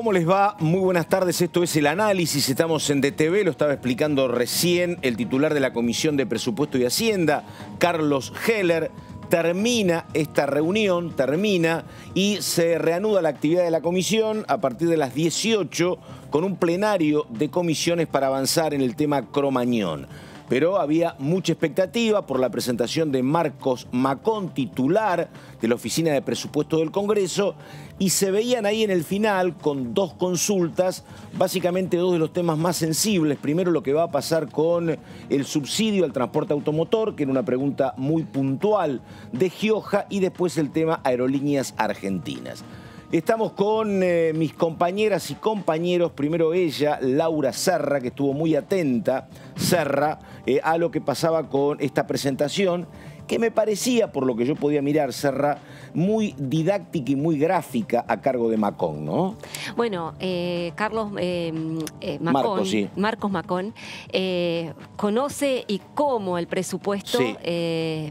¿Cómo les va? Muy buenas tardes, esto es El Análisis, estamos en DTV, lo estaba explicando recién el titular de la Comisión de Presupuesto y Hacienda, Carlos Heller. Termina esta reunión, y se reanuda la actividad de la comisión a partir de las 18 con un plenario de comisiones para avanzar en el tema Cromañón. Pero había mucha expectativa por la presentación de Marcos Macón, titular de la Oficina de Presupuesto del Congreso, y se veían ahí en el final con dos consultas, básicamente dos de los temas más sensibles. Primero, lo que va a pasar con el subsidio al transporte automotor, que era una pregunta muy puntual de Gioja, y después el tema aerolíneas argentinas. Estamos con mis compañeras y compañeros, primero ella, Laura Serra, que estuvo muy atenta, a lo que pasaba con esta presentación, que me parecía, por lo que yo podía mirar, Serra, muy didáctica y muy gráfica a cargo de Macón, ¿no? Bueno, Carlos Marcos Macón conoce y cómo el presupuesto, sí.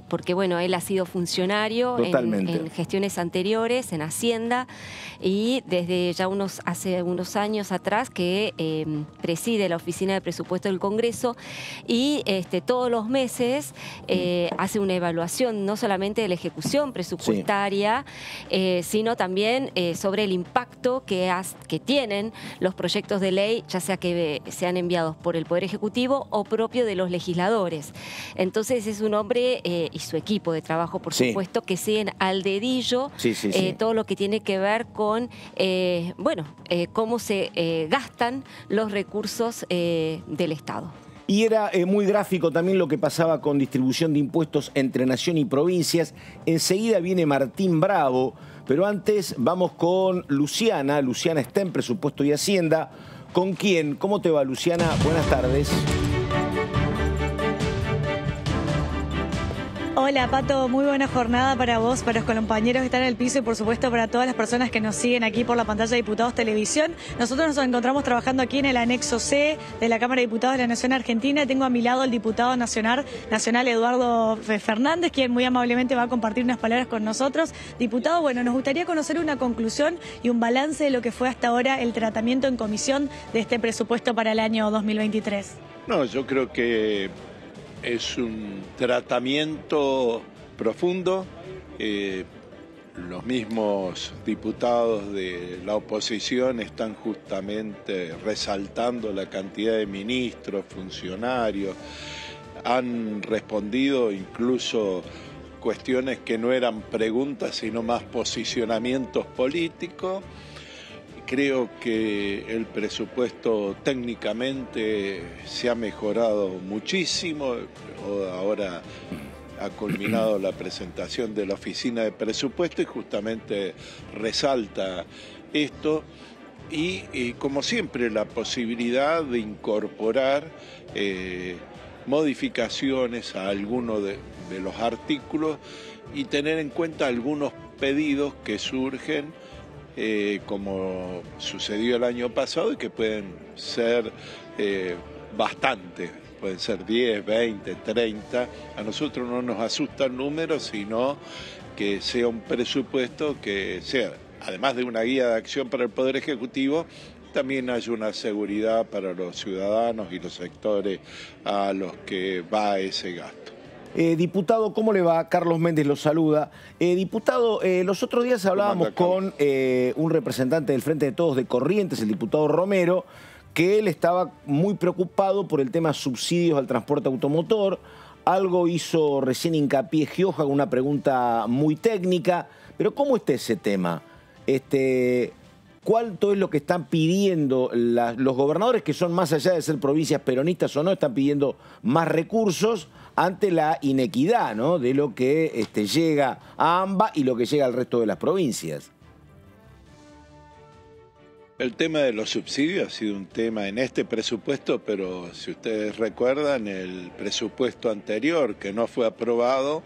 Porque bueno, él ha sido funcionario en gestiones anteriores, en Hacienda, y desde ya hace unos años atrás que preside la Oficina de Presupuesto del Congreso, y todos los meses hace una evaluación no solamente de la ejecución presupuestaria, sino también sobre el impacto que tienen los proyectos de ley, ya sea que sean enviados por el Poder Ejecutivo o propio de los legisladores. Entonces es un hombre y su equipo de trabajo, por supuesto, que siguen al dedillo todo lo que tiene que ver con cómo se gastan los recursos del Estado. Y era muy gráfico también lo que pasaba con distribución de impuestos entre nación y provincias. Enseguida viene Martín Bravo, pero antes vamos con Luciana. Luciana está en Presupuesto y Hacienda. ¿Con quién? ¿Cómo te va, Luciana? Buenas tardes. Hola, Pato, muy buena jornada para vos, para los compañeros que están en el piso y por supuesto para todas las personas que nos siguen aquí por la pantalla de Diputados Televisión. Nosotros nos encontramos trabajando aquí en el anexo C de la Cámara de Diputados de la Nación Argentina. Tengo a mi lado el diputado nacional Eduardo Fernández, quien muy amablemente va a compartir unas palabras con nosotros. Diputado, bueno, nos gustaría conocer una conclusión y un balance de lo que fue hasta ahora el tratamiento en comisión de este presupuesto para el año 2023. No, yo creo que es un tratamiento profundo. Los mismos diputados de la oposición están justamente resaltando la cantidad de ministros, funcionarios. Han respondido incluso cuestiones que no eran preguntas, sino más posicionamientos políticos. Creo que el presupuesto técnicamente se ha mejorado muchísimo. Ahora ha culminado la presentación de la Oficina de Presupuesto y justamente resalta esto. Y como siempre, la posibilidad de incorporar modificaciones a algunos de los artículos y tener en cuenta algunos pedidos que surgen, como sucedió el año pasado, y que pueden ser bastantes, pueden ser 10, 20, 30. A nosotros no nos asusta el número, sino que sea un presupuesto que sea, además de una guía de acción para el Poder Ejecutivo, también haya una seguridad para los ciudadanos y los sectores a los que va ese gasto. Diputado, ¿cómo le va? Carlos Méndez lo saluda. Diputado, los otros días hablábamos con un representante del Frente de Todos de Corrientes, el diputado Romero, que él estaba muy preocupado por el tema subsidios al transporte automotor. Algo hizo recién hincapié Gioja con una pregunta muy técnica, pero ¿cómo está ese tema? ¿Cuánto es lo que están pidiendo los gobernadores, que son, más allá de ser provincias peronistas o no, están pidiendo más recursos ante la inequidad, ¿no?, de lo que llega a AMBA y lo que llega al resto de las provincias? El tema de los subsidios ha sido un tema en este presupuesto, pero si ustedes recuerdan, el presupuesto anterior que no fue aprobado,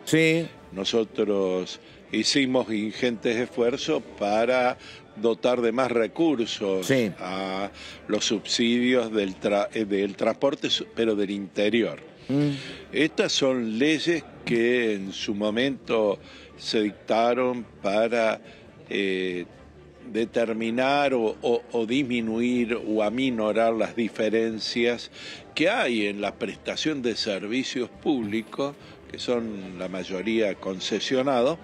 nosotros hicimos ingentes esfuerzos para dotar de más recursos a los subsidios del transporte, pero del interior. Estas son leyes que en su momento se dictaron para determinar o disminuir o aminorar las diferencias que hay en la prestación de servicios públicos, que son la mayoría concesionados,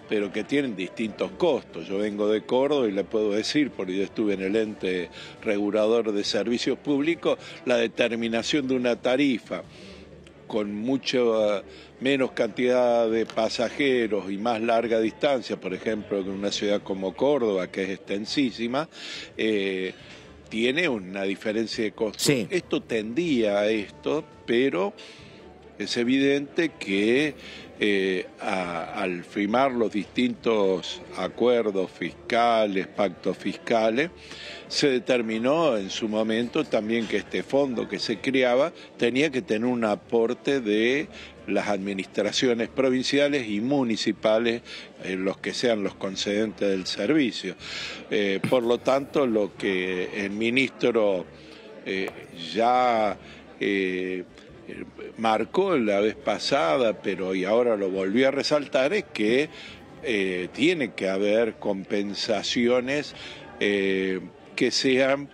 pero que tienen distintos costos. Yo vengo de Córdoba y le puedo decir, porque yo estuve en el ente regulador de servicios públicos, la determinación de una tarifa con mucho menos cantidad de pasajeros y más larga distancia, por ejemplo, en una ciudad como Córdoba, que es extensísima, tiene una diferencia de costos. Sí. Esto tendía a esto, pero es evidente que al firmar los distintos acuerdos fiscales, pactos fiscales, se determinó en su momento también que este fondo que se creaba tenía que tener un aporte de las administraciones provinciales y municipales, los que sean los concedentes del servicio. Por lo tanto, lo que el ministro ya marcó la vez pasada, pero y ahora lo volvió a resaltar, es que tiene que haber compensaciones que sean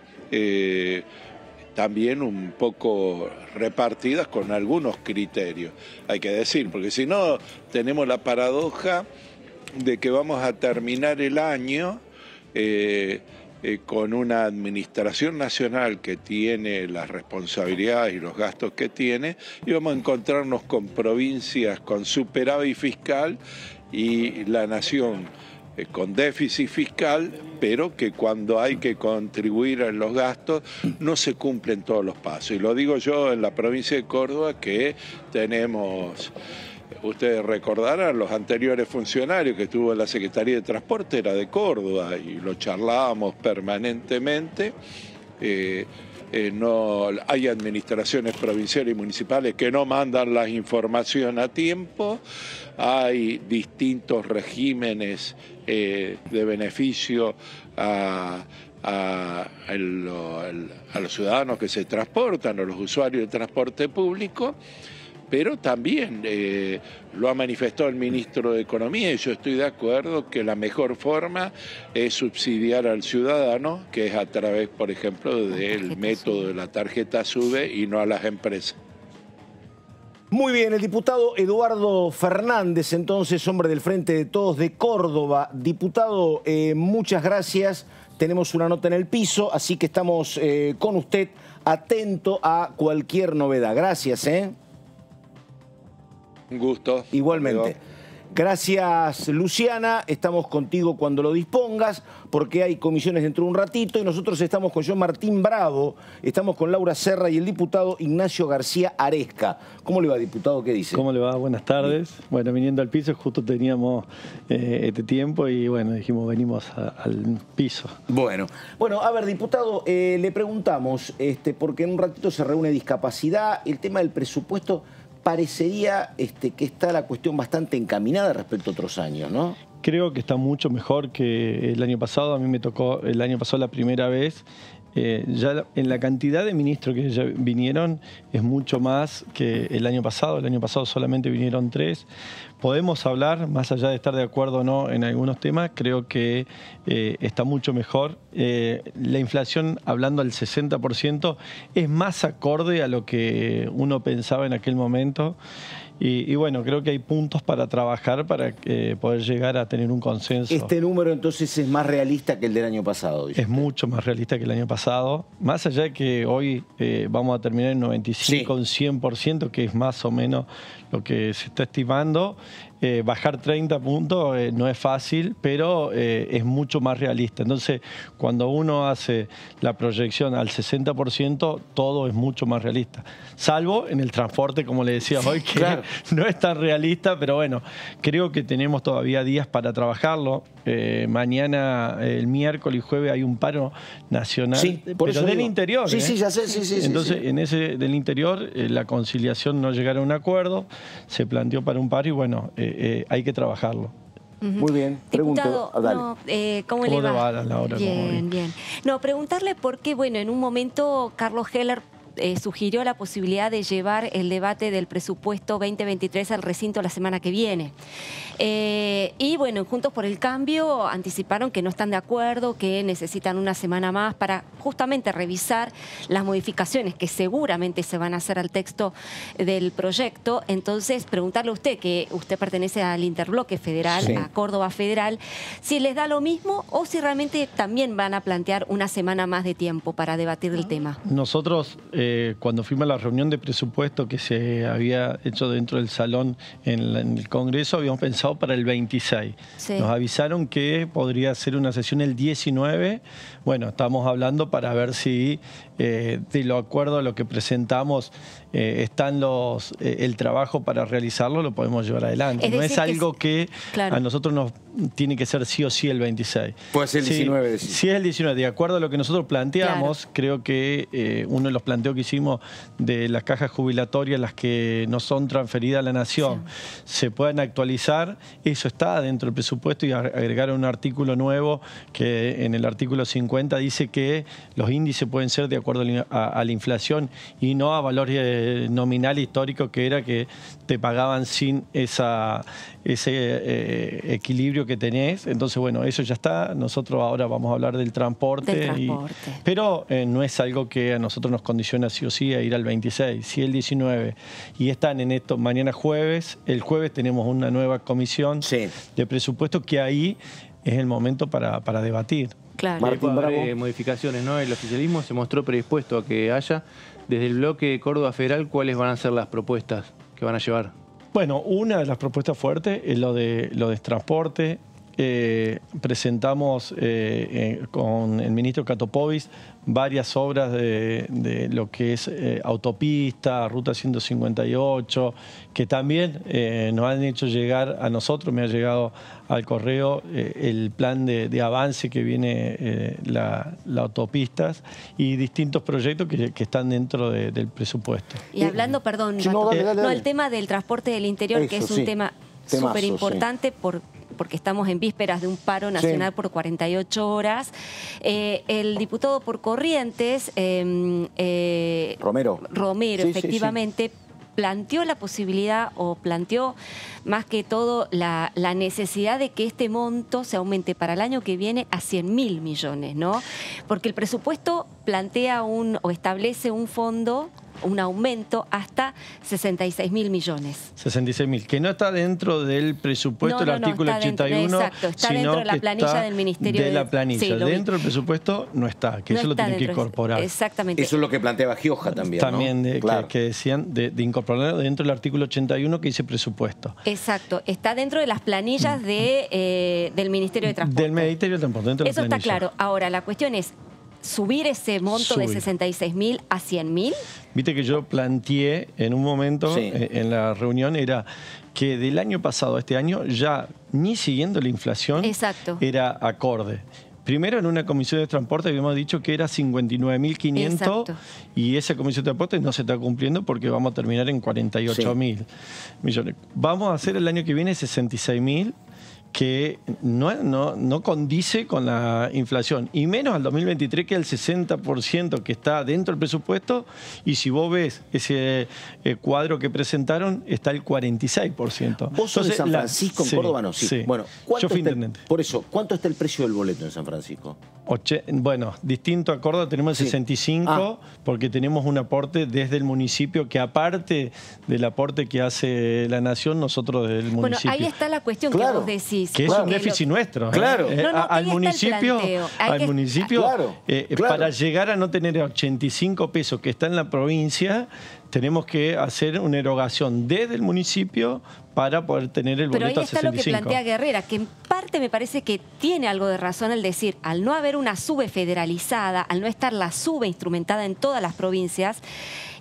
también un poco repartidas con algunos criterios, hay que decir, porque si no tenemos la paradoja de que vamos a terminar el año con una administración nacional que tiene las responsabilidades y los gastos que tiene, y vamos a encontrarnos con provincias con superávit fiscal y la nación con déficit fiscal, pero que cuando hay que contribuir en los gastos no se cumplen todos los pasos. Y lo digo yo en la provincia de Córdoba, que tenemos... Ustedes recordarán, los anteriores funcionarios que tuvo la Secretaría de Transporte era de Córdoba y lo charlábamos permanentemente. No hay administraciones provinciales y municipales que no mandan la información a tiempo, hay distintos regímenes de beneficio a los ciudadanos que se transportan, a los usuarios del transporte público, pero también lo ha manifestado el ministro de Economía y yo estoy de acuerdo que la mejor forma es subsidiar al ciudadano, que es a través, por ejemplo, del método de la tarjeta SUBE y no a las empresas. Muy bien, el diputado Eduardo Fernández, entonces, hombre del Frente de Todos de Córdoba. Diputado, muchas gracias. Tenemos una nota en el piso, así que estamos con usted, atento a cualquier novedad. Gracias, Un gusto. Igualmente. Gracias, Luciana. Estamos contigo cuando lo dispongas, porque hay comisiones dentro de un ratito y nosotros estamos con John Martín Bravo, estamos con Laura Serra y el diputado Ignacio García Aresca. ¿Cómo le va, diputado? ¿Qué dice? ¿Cómo le va? Buenas tardes. Bien. Bueno, viniendo al piso, justo teníamos este tiempo y bueno, dijimos venimos al piso. Bueno, a ver, diputado, le preguntamos, porque en un ratito se reúne discapacidad, el tema del presupuesto. Parecería que está la cuestión bastante encaminada respecto a otros años, ¿no? Creo que está mucho mejor que el año pasado. A mí me tocó el año pasado la primera vez. Ya en la cantidad de ministros que ya vinieron es mucho más que el año pasado. El año pasado solamente vinieron 3. Podemos hablar, más allá de estar de acuerdo o no en algunos temas, creo que está mucho mejor. La inflación, hablando al 60%, es más acorde a lo que uno pensaba en aquel momento. Y bueno, creo que hay puntos para trabajar para poder llegar a tener un consenso. Este número entonces es más realista que el del año pasado. Es mucho más realista que el año pasado. Más allá de que hoy vamos a terminar en 95, un 100%, que es más o menos lo que se está estimando. Bajar 30 puntos no es fácil, pero es mucho más realista. Entonces, cuando uno hace la proyección al 60%, todo es mucho más realista. Salvo en el transporte, como le decía hoy, que claro, no es tan realista, pero bueno, creo que tenemos todavía días para trabajarlo. Mañana, el miércoles y jueves, hay un paro nacional, pero del interior. Sí, ya sé. Entonces, en ese del interior, la conciliación no llegaron a un acuerdo, se planteó para un paro y bueno, hay que trabajarlo. Muy bien, pregunto. Diputado, ¿cómo le va? Laura? Bien. No, preguntarle por qué, bueno, en un momento Carlos Heller sugirió la posibilidad de llevar el debate del presupuesto 2023 al recinto la semana que viene. Y bueno, Juntos por el Cambio anticiparon que no están de acuerdo, que necesitan una semana más para justamente revisar las modificaciones que seguramente se van a hacer al texto del proyecto. Entonces, preguntarle a usted, que usted pertenece al interbloque federal, a Córdoba Federal, si les da lo mismo o si realmente también van a plantear una semana más de tiempo para debatir el tema. Nosotros, cuando fuimos a la reunión de presupuesto que se había hecho dentro del salón en el Congreso, habíamos pensado para el 26. Nos avisaron que podría ser una sesión el 19. Bueno, estamos hablando para ver si de lo acuerdo a lo que presentamos están el trabajo para realizarlo, lo podemos llevar adelante. No es algo que a nosotros nos tiene que ser sí o sí el 26. Puede ser el 19. Sí es el 19. De acuerdo a lo que nosotros planteamos, creo que uno de los planteos que hicimos de las cajas jubilatorias, las que no son transferidas a la Nación, se puedan actualizar. Eso está dentro del presupuesto y agregar un artículo nuevo que en el artículo 50 dice que los índices pueden ser de acuerdo a la inflación y no a valores nominal histórico, que era que te pagaban sin ese equilibrio que tenés. Entonces, bueno, eso ya está. Nosotros ahora vamos a hablar del transporte. Pero no es algo que a nosotros nos condiciona sí o sí a ir al 26, sí el 19. Y están en esto mañana jueves. El jueves tenemos una nueva comisión de presupuesto que ahí es el momento para debatir. Martín Bravo. Modificaciones, ¿no? El oficialismo se mostró predispuesto a que haya, desde el bloque Córdoba Federal, ¿cuáles van a ser las propuestas que van a llevar? Bueno, una de las propuestas fuertes es lo de transporte. Presentamos con el ministro Katopovic varias obras de lo que es autopista, Ruta 158, que también nos han hecho llegar a nosotros, me ha llegado al correo el plan de avance que viene las autopistas y distintos proyectos que están dentro del presupuesto. Y hablando, perdón, el tema del transporte del interior, que es un tema súper importante porque estamos en vísperas de un paro nacional por 48 horas. El diputado por Corrientes, Romero, efectivamente, planteó la posibilidad o planteó más que todo la necesidad de que este monto se aumente para el año que viene a 100.000 millones, ¿no? Porque el presupuesto plantea o establece un fondo, un aumento hasta 66.000 millones. 66.000, que no está dentro del presupuesto del artículo 81, está dentro de la planilla del Ministerio de la planilla. Dentro del presupuesto no está, que eso lo tienen que incorporar. Exactamente. Eso es lo que planteaba Gioja también, También, que decían de incorporarlo dentro del artículo 81 que dice presupuesto. Exacto, está dentro de las planillas del Ministerio de Transporte. Del Ministerio de Transporte, dentro de la planilla. Eso está claro. Ahora, la cuestión es, ¿subir ese monto de 66.000 a 100.000? Viste que yo planteé en un momento en la reunión, era que del año pasado a este año ya ni siguiendo la inflación era acorde. Primero, en una comisión de transporte habíamos dicho que era 59.500 y esa comisión de transporte no se está cumpliendo porque vamos a terminar en 48.000 millones. Vamos a hacer el año que viene 66.000, que no condice con la inflación, y menos al 2023, que es el 60% que está dentro del presupuesto, y si vos ves ese cuadro que presentaron, está el 46%. ¿Vos sos de San Francisco, en Córdoba? No, Bueno, yo fui intendente. Por eso, ¿cuánto está el precio del boleto en San Francisco? Bueno, distinto a Córdoba tenemos el 65, porque tenemos un aporte desde el municipio, que aparte del aporte que hace la Nación, nosotros desde el municipio. Bueno, ahí está la cuestión que vos decís. Que es un déficit nuestro. Al municipio, para llegar a no tener 85 pesos que está en la provincia, tenemos que hacer una erogación desde el municipio para poder tener el boleto a 65. Pero ahí está lo que plantea Guerrera, que en parte me parece que tiene algo de razón al decir, al no haber una SUBE federalizada, al no estar la SUBE instrumentada en todas las provincias,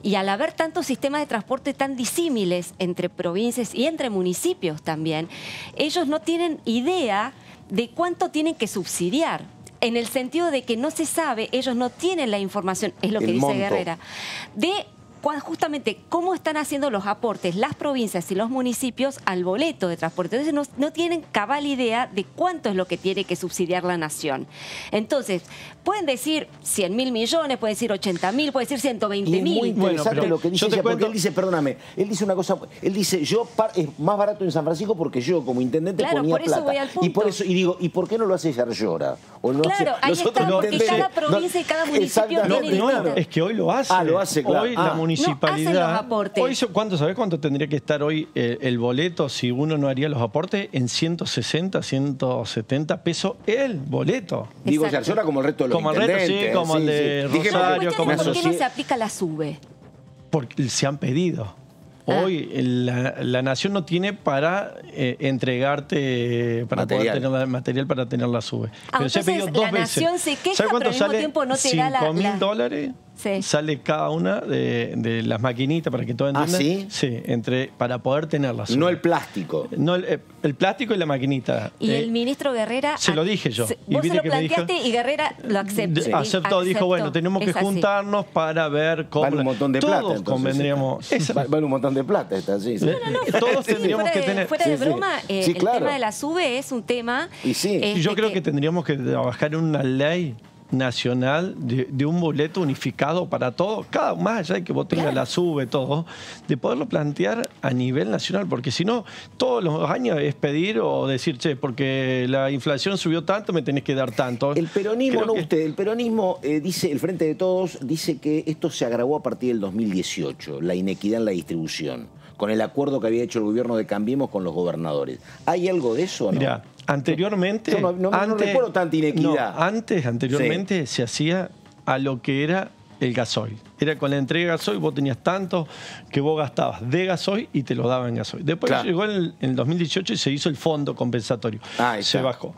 y al haber tantos sistemas de transporte tan disímiles entre provincias y entre municipios también, ellos no tienen idea de cuánto tienen que subsidiar. En el sentido de que no se sabe, ellos no tienen la información, es lo que dice Guerrera, de justamente cómo están haciendo los aportes las provincias y los municipios al boleto de transporte. Entonces no tienen cabal idea de cuánto es lo que tiene que subsidiar la nación. Entonces, pueden decir 100.000 millones, pueden decir 80.000, pueden decir 120.000. Es muy interesante lo que dice ella, porque él dice, perdóname, él dice una cosa, él dice, es más barato en San Francisco porque yo como intendente ponía por eso plata. Voy al punto. Y por eso, y digo, ¿y por qué no lo hace Yarlora? O no claro, ahí está, porque cada provincia y cada municipio tiene distinto. Es que hoy lo hace. Lo hace, claro. Hoy la municipalidad... No hace los aportes. Hoy, ¿sabés cuánto tendría que estar hoy el boleto si uno no haría los aportes? En 160, 170 pesos el boleto. Digo, Yarlora como el resto de los intendentes. Como el de Rosario. ¿Por qué no se aplica la SUBE? Porque se han pedido. Hoy la nación no tiene para entregarte, para poder tener material para tener la SUBE. Pero se ha pedido 2 veces. La nación se queja, pero al mismo tiempo no te da la... $5.000 sale cada una de las maquinitas, para que todo entiendan. ¿Sí? Sí, para poder tener la SUBE. No el plástico. No el plástico y la maquinita. Y el ministro Guerrera... Se lo dije yo. Vos se lo planteaste y Guerrera lo aceptó. Aceptó, dijo, bueno, tenemos que juntarnos para ver cómo... Vale un montón de plata, todos convendríamos... Vale un montón de plata esta, sí. Todos tendríamos que tener... Fuera de broma, el tema de la SUBE es un tema... Y yo creo que tendríamos que trabajar en una ley nacional de un boleto unificado para todos, más allá de que vos tengas la SUBE, todo, de poderlo plantear a nivel nacional, porque si no, todos los años es pedir o decir, che, porque la inflación subió tanto, me tenés que dar tanto. El peronismo, el peronismo dice, el Frente de Todos, dice que esto se agravó a partir del 2018, la inequidad en la distribución, con el acuerdo que había hecho el gobierno de Cambiemos con los gobernadores. ¿Hay algo de eso o no? Mirá, anteriormente... Yo no recuerdo tanta inequidad. Anteriormente se hacía a lo que era el gasoil. Era con la entrega de gasoil, vos tenías tanto que vos gastabas de gasoil y te lo daban en gasoil. Después llegó en el 2018 y se hizo el fondo compensatorio. Se bajó.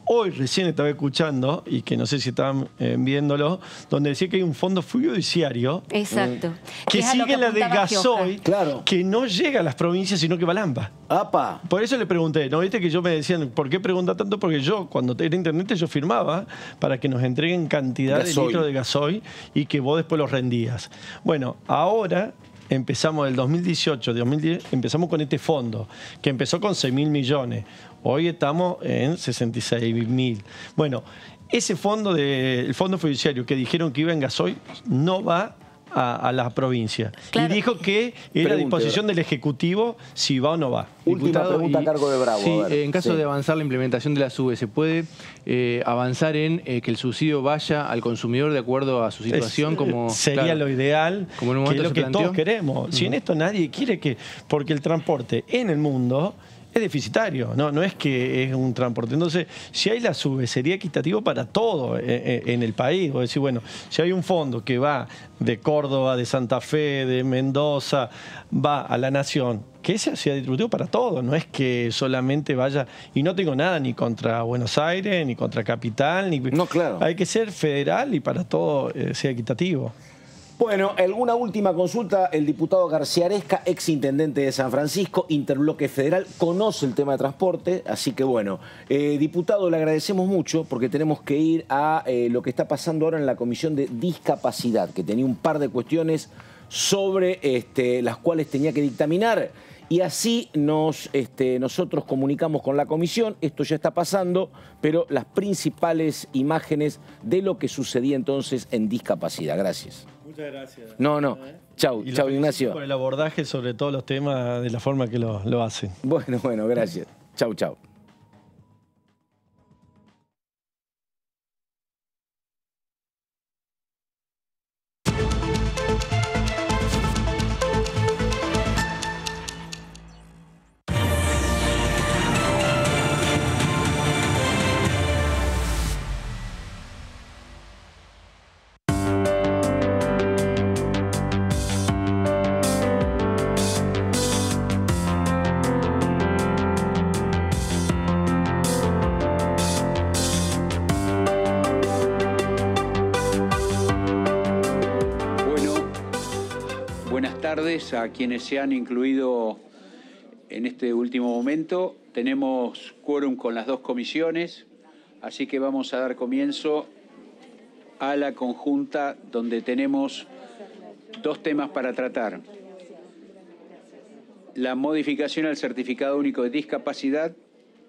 Hoy recién estaba escuchando, y que no sé si estaban viéndolo, donde decía que hay un fondo fiduciario. Exacto. Que sigue la de gasoil, que no llega a las provincias, sino que va a Lampa. ¡Apa! Por eso le pregunté, ¿no viste que yo me decían, ¿por qué pregunta tanto? Porque yo, cuando era intendente, yo firmaba para que nos entreguen cantidad de litros de gasoil y que vos después los rendías. Bueno, ahora... Empezamos del 2018, 2010, empezamos con este fondo, que empezó con 6.000 millones. Hoy estamos en 66.000. Bueno, ese fondo, el fondo fiduciario que dijeron que iba en gasoil, no va a la provincia. Y dijo que era a disposición del Ejecutivo si va o no va. Última pregunta a cargo de Bravo. Sí, en caso de avanzar la implementación de la SUBE, ¿se puede avanzar en que el subsidio vaya al consumidor de acuerdo a su situación? Sería lo ideal, como en un que es momento lo que todos queremos. Si en esto nadie quiere porque el transporte en el mundo es deficitario, no es que es un transporte. Entonces, si hay la SUBE, sería equitativo para todo en el país. Vos decís, bueno, si hay un fondo que va de Córdoba, de Santa Fe, de Mendoza, va a la Nación, que ese sea distributivo para todo, no es que solamente vaya, y no tengo nada ni contra Buenos Aires, ni contra Capital, hay que ser federal y para todo sea equitativo. Bueno, alguna última consulta. El diputado García Aresca, ex intendente de San Francisco, Interbloque Federal, conoce el tema de transporte, así que bueno, diputado, le agradecemos mucho porque tenemos que ir a lo que está pasando ahora en la Comisión de Discapacidad, que tenía un par de cuestiones sobre las cuales tenía que dictaminar. Y así nosotros comunicamos con la comisión, esto ya está pasando, pero las principales imágenes de lo que sucedía entonces en discapacidad. Gracias. Muchas gracias. No. Chau, Ignacio. Por el abordaje sobre todos los temas de la forma que lo hacen. Bueno, gracias. Chau. A quienes se han incluido en este último momento. Tenemos quórum con las dos comisiones, así que vamos a dar comienzo a la conjunta donde tenemos dos temas para tratar. La modificación al certificado único de discapacidad,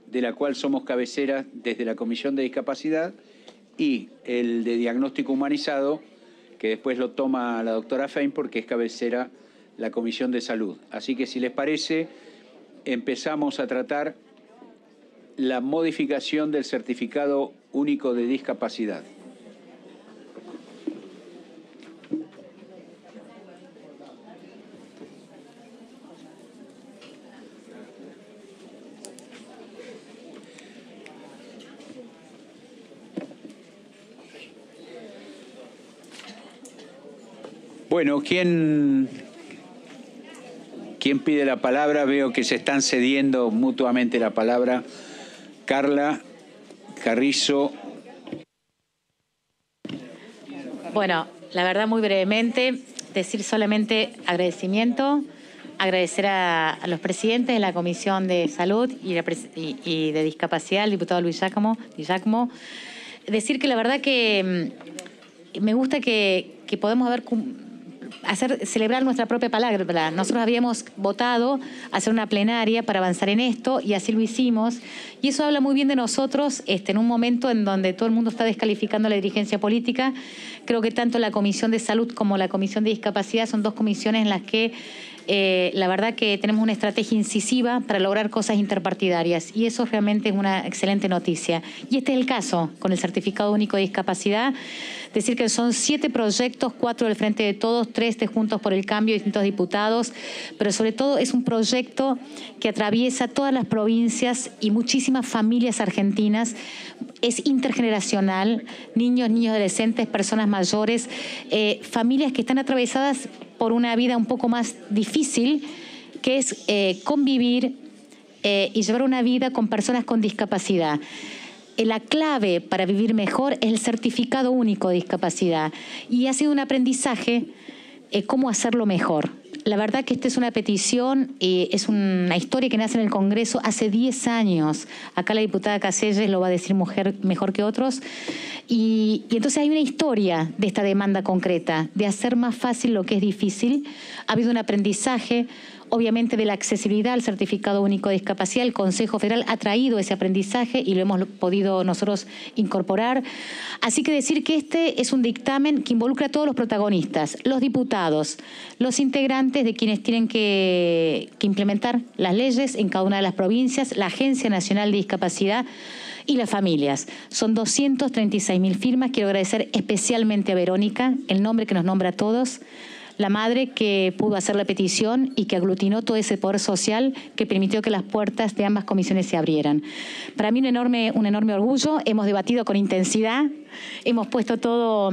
de la cual somos cabecera desde la Comisión de Discapacidad, y el de diagnóstico humanizado, que después lo toma la doctora Fein porque es cabecera la Comisión de Salud. Así que si les parece, empezamos a tratar la modificación del certificado único de discapacidad. Bueno, ¿quién pide la palabra? Veo que se están cediendo mutuamente la palabra. Carla, Carrizo. Bueno, la verdad muy brevemente, decir solamente agradecimiento, agradecer a los presidentes de la Comisión de Salud y de Discapacidad, el diputado Luis Giacomo. Decir que la verdad que me gusta que podemos celebrar nuestra propia palabra. Nosotros habíamos votado hacer una plenaria para avanzar en esto y así lo hicimos. Y eso habla muy bien de nosotros en un momento en donde todo el mundo está descalificando la dirigencia política. Creo que tanto la Comisión de Salud como la Comisión de Discapacidad son dos comisiones en las que la verdad que tenemos una estrategia incisiva para lograr cosas interpartidarias y eso realmente es una excelente noticia. Y este es el caso con el Certificado Único de Discapacidad. Decir que son 7 proyectos, 4 del Frente de Todos, 3 de Juntos por el Cambio, distintos diputados, pero sobre todo es un proyecto que atraviesa todas las provincias y muchísimas familias argentinas. Es intergeneracional, niños, adolescentes, personas mayores, familias que están atravesadas por una vida un poco más difícil, que es convivir y llevar una vida con personas con discapacidad. La clave para vivir mejor es el certificado único de discapacidad y ha sido un aprendizaje cómo hacerlo mejor. La verdad que esta es una petición, es una historia que nace en el Congreso hace 10 años. Acá la diputada Caselles lo va a decir mejor que otros. Y entonces hay una historia de esta demanda concreta, de hacer más fácil lo que es difícil. Ha habido un aprendizaje, obviamente, de la accesibilidad al certificado único de discapacidad. El Consejo Federal ha traído ese aprendizaje y lo hemos podido nosotros incorporar. Así que decir que este es un dictamen que involucra a todos los protagonistas, los diputados, los integrantes de quienes tienen que implementar las leyes en cada una de las provincias, la Agencia Nacional de Discapacidad y las familias. Son 236.000 firmas. Quiero agradecer especialmente a Verónica, el nombre que nos nombra a todos, la madre que pudo hacer la petición y que aglutinó todo ese poder social que permitió que las puertas de ambas comisiones se abrieran. Para mí un enorme orgullo. Hemos debatido con intensidad, hemos puesto todo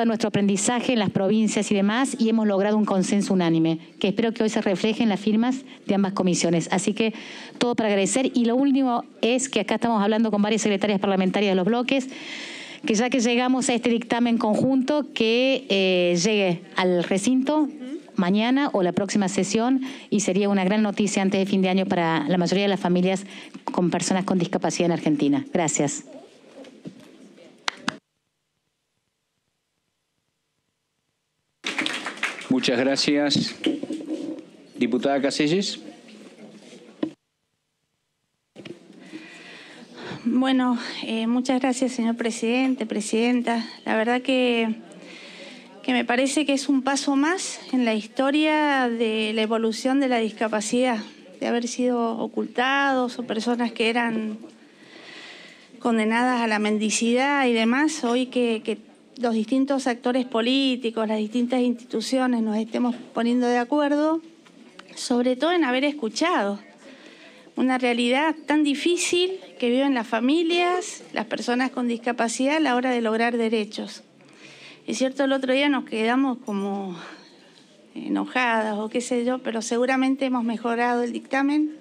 nuestro aprendizaje en las provincias y demás y hemos logrado un consenso unánime que espero que hoy se refleje en las firmas de ambas comisiones. Así que todo para agradecer. Y lo último es que acá estamos hablando con varias secretarias parlamentarias de los bloques, que ya que llegamos a este dictamen conjunto, que llegue al recinto mañana o la próxima sesión y sería una gran noticia antes de fin de año para la mayoría de las familias con personas con discapacidad en Argentina. Gracias. Muchas gracias. Diputada Caselles. Bueno, muchas gracias, señor presidente, presidenta. La verdad que me parece que es un paso más en la historia de la evolución de la discapacidad, de haber sido ocultados o personas que eran condenadas a la mendicidad y demás. Hoy que los distintos actores políticos, las distintas instituciones nos estemos poniendo de acuerdo, sobre todo en haber escuchado una realidad tan difícil que viven las familias, las personas con discapacidad a la hora de lograr derechos. Es cierto, el otro día nos quedamos como enojadas o qué sé yo, pero seguramente hemos mejorado el dictamen.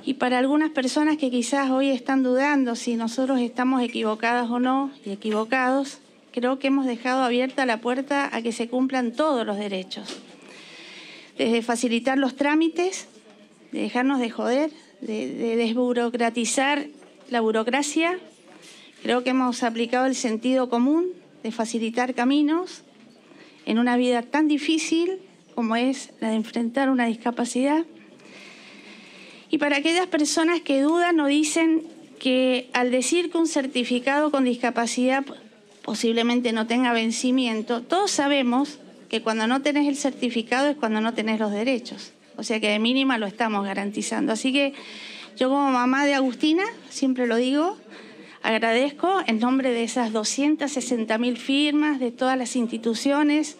Y para algunas personas que quizás hoy están dudando si nosotros estamos equivocadas o no y equivocados, creo que hemos dejado abierta la puerta a que se cumplan todos los derechos. Desde facilitar los trámites, de dejarnos de joder, de desburocratizar la burocracia. Creo que hemos aplicado el sentido común de facilitar caminos, en una vida tan difícil como es la de enfrentar una discapacidad. Y para aquellas personas que dudan o dicen que al decir que un certificado con discapacidad posiblemente no tenga vencimiento, todos sabemos que cuando no tenés el certificado es cuando no tenés los derechos. O sea que de mínima lo estamos garantizando. Así que yo como mamá de Agustina, siempre lo digo, agradezco en nombre de esas 260.000 firmas, de todas las instituciones,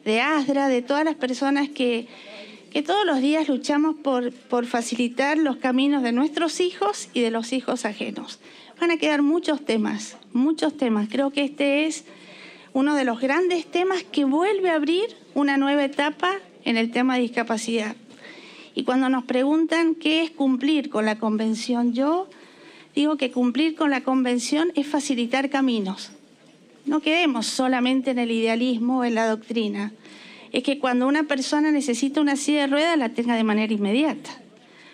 de ASDRA, de todas las personas que todos los días luchamos por facilitar los caminos de nuestros hijos y de los hijos ajenos. Van a quedar muchos temas, muchos temas. Creo que este es uno de los grandes temas que vuelve a abrir una nueva etapa en el tema de discapacidad. Y cuando nos preguntan qué es cumplir con la Convención, yo digo que cumplir con la Convención es facilitar caminos. No quedemos solamente en el idealismo o en la doctrina. Es que cuando una persona necesita una silla de ruedas, la tenga de manera inmediata.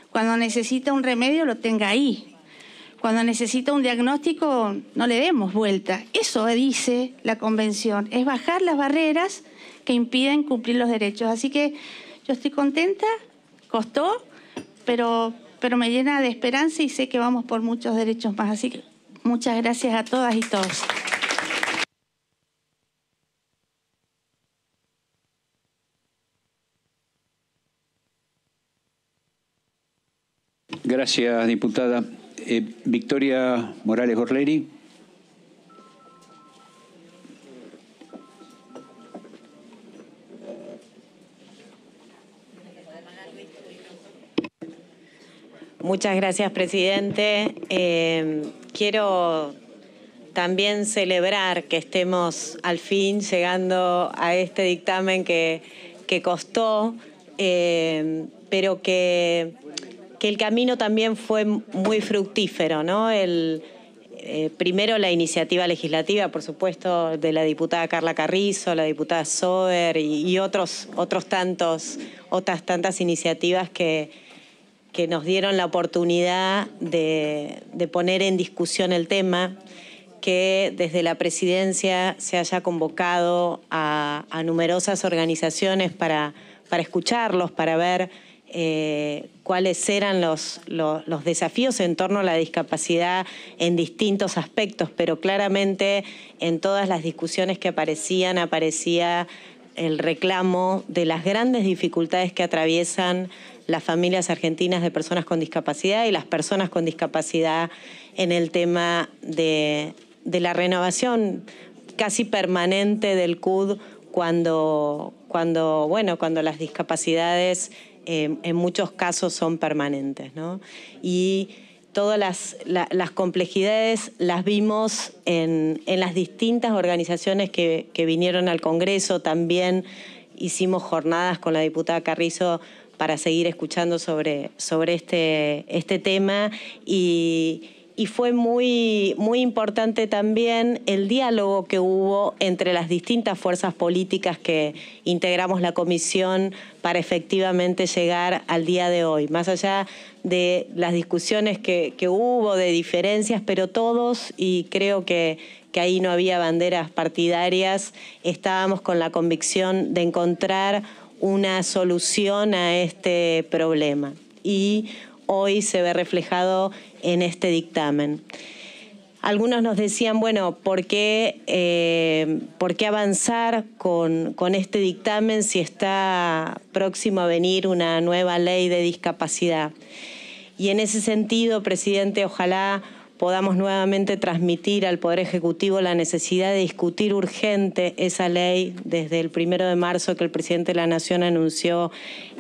Cuando necesita un remedio, lo tenga ahí. Cuando necesita un diagnóstico, no le demos vuelta. Eso dice la Convención, es bajar las barreras que impiden cumplir los derechos. Así que yo estoy contenta, costó, pero me llena de esperanza y sé que vamos por muchos derechos más. Así que muchas gracias a todas y todos. Gracias, diputada. Victoria Morales Gorleri. Muchas gracias, presidente. Quiero también celebrar que estemos al fin llegando a este dictamen que costó, pero que el camino también fue muy fructífero, ¿no? Primero la iniciativa legislativa, por supuesto, de la diputada Carla Carrizo, la diputada Sober y otras tantas iniciativas que nos dieron la oportunidad de poner en discusión el tema, que desde la presidencia se haya convocado a numerosas organizaciones para escucharlos, para ver cuáles eran los desafíos en torno a la discapacidad en distintos aspectos, pero claramente en todas las discusiones que aparecía el reclamo de las grandes dificultades que atraviesan las familias argentinas de personas con discapacidad y las personas con discapacidad en el tema de la renovación casi permanente del CUD cuando las discapacidades en muchos casos son permanentes, ¿no? Y todas las complejidades las vimos en las distintas organizaciones que vinieron al Congreso. También hicimos jornadas con la diputada Carrizo para seguir escuchando sobre este tema y fue muy importante también el diálogo que hubo entre las distintas fuerzas políticas que integramos la comisión para efectivamente llegar al día de hoy. Más allá de las discusiones que hubo, de diferencias, pero todos, y creo que ahí no había banderas partidarias, estábamos con la convicción de encontrar una solución a este problema. Y hoy se ve reflejado en este dictamen. Algunos nos decían, bueno, ¿por qué avanzar con este dictamen si está próximo a venir una nueva ley de discapacidad? Y en ese sentido, presidente, ojalá podamos nuevamente transmitir al Poder Ejecutivo la necesidad de discutir urgente esa ley. Desde el 1 de marzo que el presidente de la Nación anunció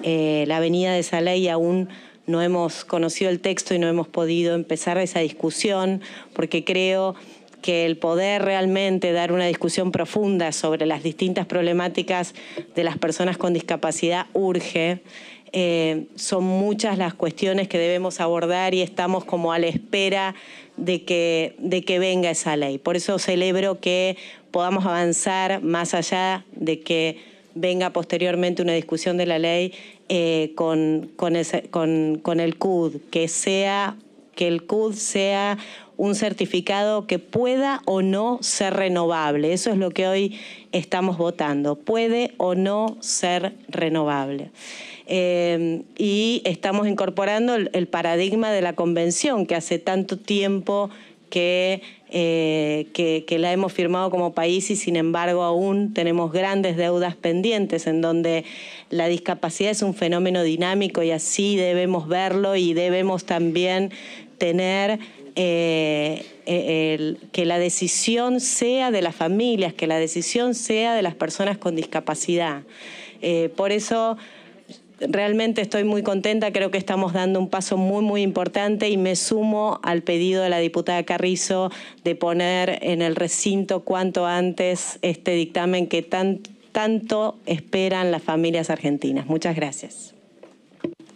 la venida de esa ley, aún no hemos conocido el texto y no hemos podido empezar esa discusión, porque creo que el poder realmente dar una discusión profunda sobre las distintas problemáticas de las personas con discapacidad urge. Son muchas las cuestiones que debemos abordar y estamos como a la espera de que venga esa ley. Por eso celebro que podamos avanzar más allá de que venga posteriormente una discusión de la ley con el CUD, que el CUD sea un certificado que pueda o no ser renovable. Eso es lo que hoy estamos votando. Puede o no ser renovable. Y estamos incorporando el paradigma de la Convención, que hace tanto tiempo que la hemos firmado como país y sin embargo aún tenemos grandes deudas pendientes, en donde la discapacidad es un fenómeno dinámico y así debemos verlo, y debemos también tener que la decisión sea de las familias, que la decisión sea de las personas con discapacidad. Por eso realmente estoy muy contenta, creo que estamos dando un paso muy, muy importante y me sumo al pedido de la diputada Carrizo de poner en el recinto cuanto antes este dictamen que tanto esperan las familias argentinas. Muchas gracias.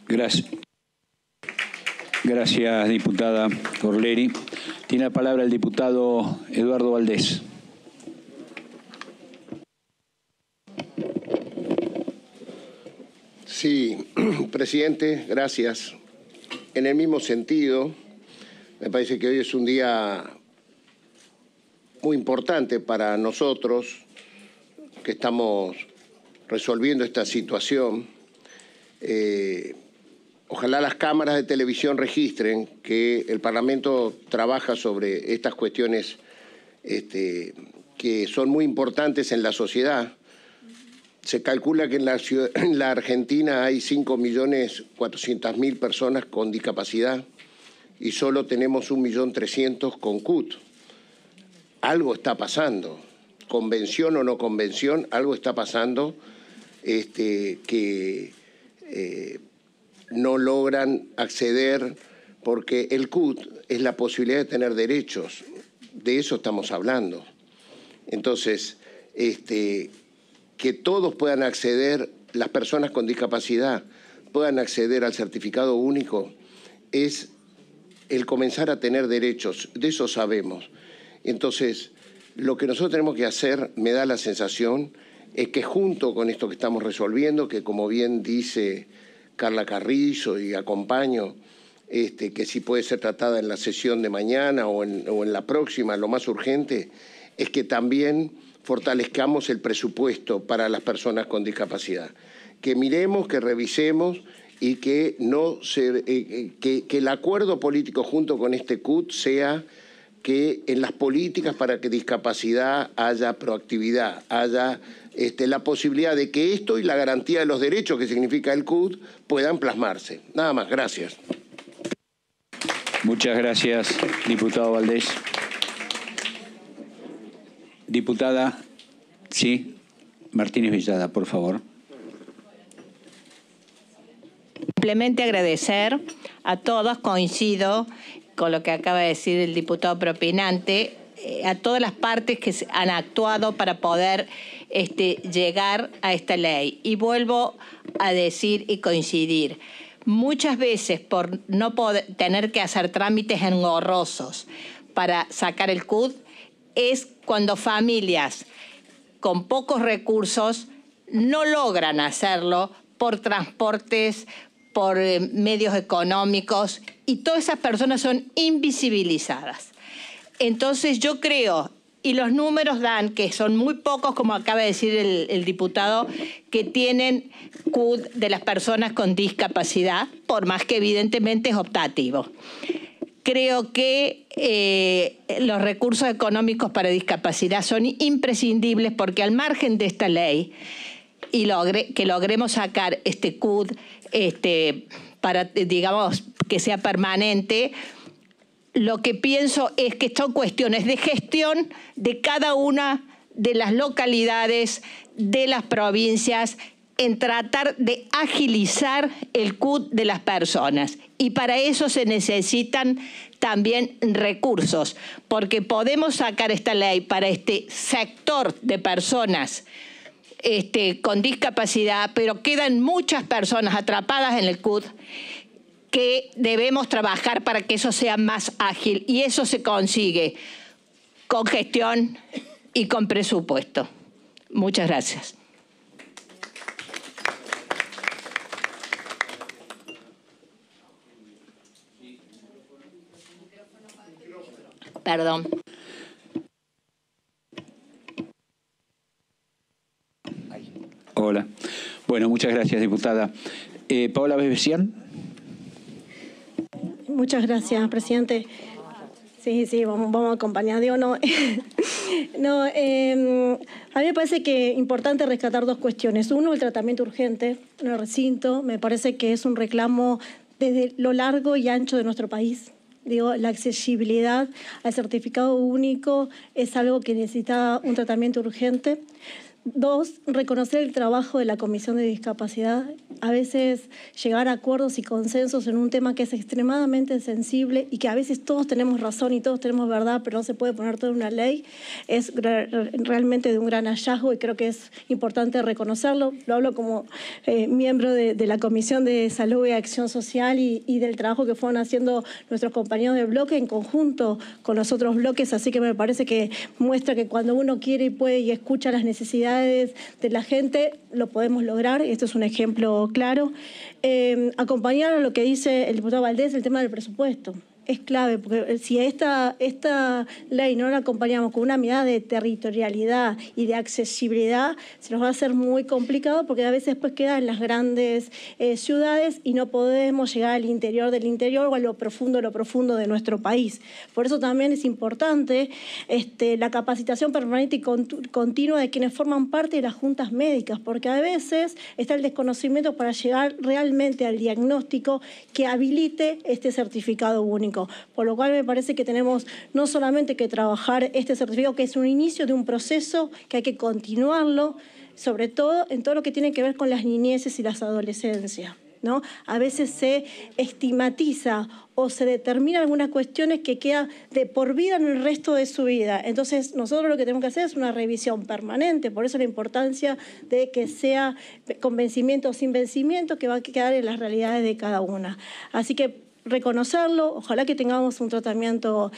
Gracias. Gracias, diputada Corleri. Tiene la palabra el diputado Eduardo Valdés. Sí, presidente, gracias. En el mismo sentido, me parece que hoy es un día muy importante para nosotros que estamos resolviendo esta situación. Ojalá las cámaras de televisión registren que el Parlamento trabaja sobre estas cuestiones que son muy importantes en la sociedad. Se calcula que en la Argentina hay 5.400.000 personas con discapacidad y solo tenemos 1.300.000 con CUT. Algo está pasando, convención o no convención, algo está pasando que no logran acceder, porque el CUT es la posibilidad de tener derechos, de eso estamos hablando. Entonces, que todos puedan acceder, las personas con discapacidad puedan acceder al certificado único, es el comenzar a tener derechos, de eso sabemos. Entonces, lo que nosotros tenemos que hacer, me da la sensación, es que junto con esto que estamos resolviendo, que como bien dice Carla Carrizo y acompaño, que sí puede ser tratada en la sesión de mañana o en la próxima, lo más urgente, es que también fortalezcamos el presupuesto para las personas con discapacidad. Que miremos, que revisemos y que el acuerdo político junto con este CUT sea que en las políticas para que discapacidad haya proactividad, haya la posibilidad de que esto y la garantía de los derechos que significa el CUT puedan plasmarse. Nada más, gracias. Muchas gracias, diputado Valdés. Diputada, sí, Martínez Villada, por favor. Simplemente agradecer a todos, coincido con lo que acaba de decir el diputado propinante, a todas las partes que han actuado para poder llegar a esta ley. Y vuelvo a decir y coincidir, muchas veces por no tener que hacer trámites engorrosos para sacar el CUT, es cuando familias con pocos recursos no logran hacerlo por transportes, por medios económicos, y todas esas personas son invisibilizadas. Entonces yo creo, y los números dan que son muy pocos, como acaba de decir el diputado, que tienen CUT de las personas con discapacidad, por más que evidentemente es optativo. Creo que los recursos económicos para discapacidad son imprescindibles, porque al margen de esta ley y que logremos sacar este CUT para, digamos, que sea permanente, lo que pienso es que son cuestiones de gestión de cada una de las localidades, de las provincias, en tratar de agilizar el CUT de las personas. Y para eso se necesitan también recursos, porque podemos sacar esta ley para este sector de personas con discapacidad, pero quedan muchas personas atrapadas en el CUT que debemos trabajar para que eso sea más ágil, y eso se consigue con gestión y con presupuesto. Muchas gracias. Perdón. Hola. Bueno, muchas gracias, diputada. Paola Bebesian. Muchas gracias, presidente. Sí, vamos a acompañar. Digo, no, no, a mí me parece que es importante rescatar dos cuestiones. Uno, el tratamiento urgente en el recinto. Me parece que es un reclamo desde lo largo y ancho de nuestro país. Digo, la accesibilidad al certificado único es algo que necesita un tratamiento urgente. Dos, reconocer el trabajo de la Comisión de Discapacidad. A veces llegar a acuerdos y consensos en un tema que es extremadamente sensible y que a veces todos tenemos razón y todos tenemos verdad, pero no se puede poner todo en una ley, es realmente de un gran hallazgo y creo que es importante reconocerlo. Lo hablo como miembro de la Comisión de Salud y Acción Social y del trabajo que fueron haciendo nuestros compañeros de bloque en conjunto con los otros bloques, así que me parece que muestra que cuando uno quiere y puede y escucha las necesidades de la gente, lo podemos lograr. Esto es un ejemplo claro. Acompañar a lo que dice el diputado Valdés, el tema del presupuesto. Es clave, porque si esta ley no la acompañamos con una mirada de territorialidad y de accesibilidad, se nos va a hacer muy complicado porque a veces después queda en las grandes ciudades y no podemos llegar al interior del interior o a lo profundo de nuestro país. Por eso también es importante la capacitación permanente y continua de quienes forman parte de las juntas médicas, porque a veces está el desconocimiento para llegar realmente al diagnóstico que habilite este certificado único. Por lo cual me parece que tenemos no solamente que trabajar este certificado, que es un inicio de un proceso que hay que continuarlo, sobre todo en todo lo que tiene que ver con las niñeces y las adolescencias, ¿no? A veces se estigmatiza o se determinan algunas cuestiones que quedan de por vida en el resto de su vida. Entonces, nosotros lo que tenemos que hacer es una revisión permanente, por eso la importancia de que sea con vencimiento o sin vencimiento, que va a quedar en las realidades de cada una. Así que reconocerlo, ojalá que tengamos un tratamiento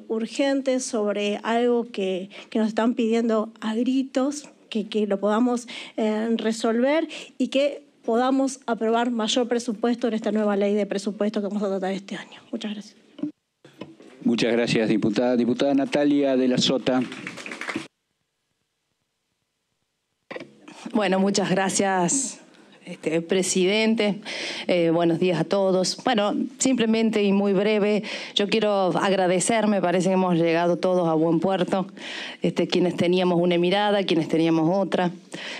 urgente sobre algo que nos están pidiendo a gritos, que lo podamos resolver y que podamos aprobar mayor presupuesto en esta nueva ley de presupuesto que vamos a tratar este año. Muchas gracias. Muchas gracias, diputada. Diputada Natalia de la Sota. Bueno, muchas gracias, presidente. Buenos días a todos. Bueno, simplemente y muy breve, yo quiero agradecer, me parece que hemos llegado todos a buen puerto, quienes teníamos una mirada, quienes teníamos otra.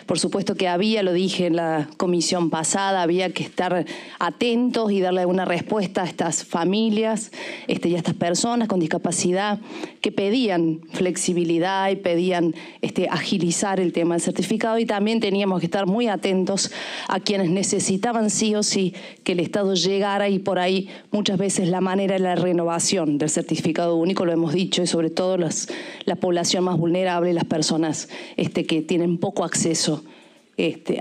Por supuesto que lo dije en la comisión pasada, había que estar atentos y darle una respuesta a estas familias y a estas personas con discapacidad que pedían flexibilidad y pedían agilizar el tema del certificado, y también teníamos que estar muy atentos a quienes necesitaban sí o sí que el Estado llegara, y por ahí muchas veces la manera de la renovación del certificado único, lo hemos dicho, y sobre todo la población más vulnerable, las personas que tienen poco acceso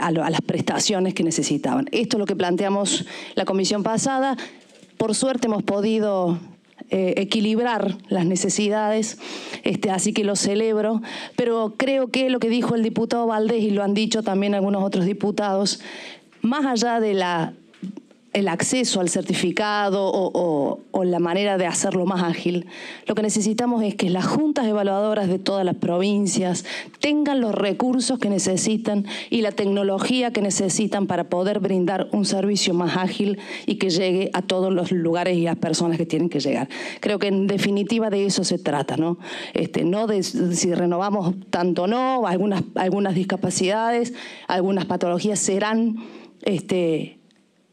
a las prestaciones que necesitaban. Esto es lo que planteamos la comisión pasada. Por suerte hemos podido equilibrar las necesidades, así que lo celebro, pero creo que lo que dijo el diputado Valdés, y lo han dicho también algunos otros diputados, más allá de el acceso al certificado o la manera de hacerlo más ágil, lo que necesitamos es que las juntas evaluadoras de todas las provincias tengan los recursos que necesitan y la tecnología que necesitan para poder brindar un servicio más ágil y que llegue a todos los lugares y a las personas que tienen que llegar. Creo que en definitiva de eso se trata, ¿no? No de si renovamos tanto o no, algunas discapacidades, algunas patologías serán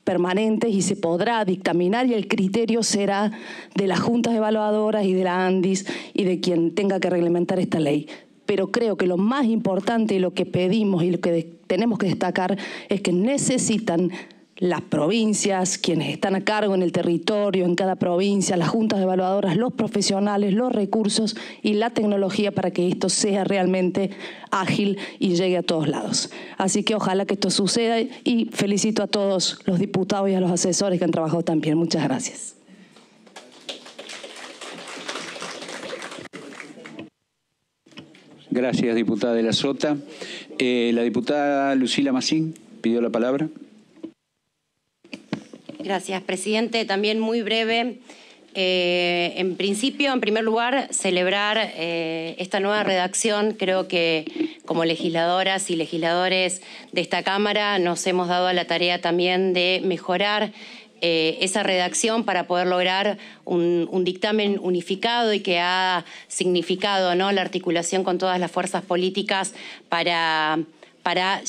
permanentes y se podrá dictaminar, y el criterio será de las juntas evaluadoras y de la ANDIS y de quien tenga que reglamentar esta ley. Pero creo que lo más importante y lo que pedimos y lo que tenemos que destacar es que necesitan las provincias, quienes están a cargo en el territorio, en cada provincia, las juntas evaluadoras, los profesionales, los recursos y la tecnología para que esto sea realmente ágil y llegue a todos lados. Así que ojalá que esto suceda, y felicito a todos los diputados y a los asesores que han trabajado también. Muchas gracias. Gracias, diputada de la Sota. La diputada Lucila Massín pidió la palabra. Gracias, presidente. También muy breve. En principio, en primer lugar, celebrar esta nueva redacción. Creo que como legisladoras y legisladores de esta Cámara nos hemos dado a la tarea también de mejorar esa redacción para poder lograr un dictamen unificado y que ha significado, ¿no?, la articulación con todas las fuerzas políticas para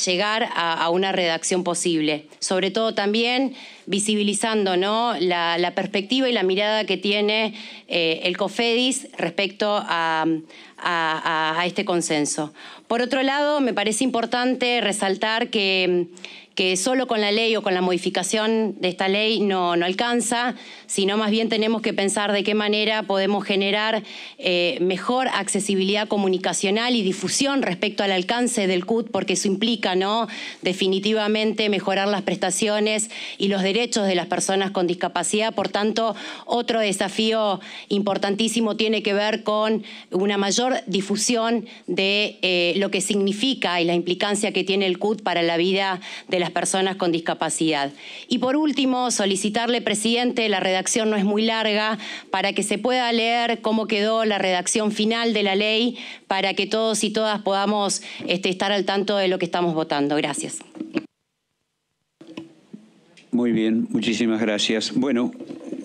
llegar a una redacción posible. Sobre todo también visibilizando, ¿no?, la perspectiva y la mirada que tiene el COFEDIS respecto a este consenso. Por otro lado, me parece importante resaltar que solo con la ley o con la modificación de esta ley no alcanza, sino más bien tenemos que pensar de qué manera podemos generar mejor accesibilidad comunicacional y difusión respecto al alcance del CUT, porque eso implica, ¿no?, definitivamente mejorar las prestaciones y los derechos de las personas con discapacidad. Por tanto, otro desafío importantísimo tiene que ver con una mayor difusión de lo que significa y la implicancia que tiene el CUT para la vida de las personas con discapacidad. Y por último, solicitarle, presidente, la redacción no es muy larga, para que se pueda leer cómo quedó la redacción final de la ley, para que todos y todas podamos estar al tanto de lo que estamos votando. Gracias. Muy bien, muchísimas gracias. Bueno,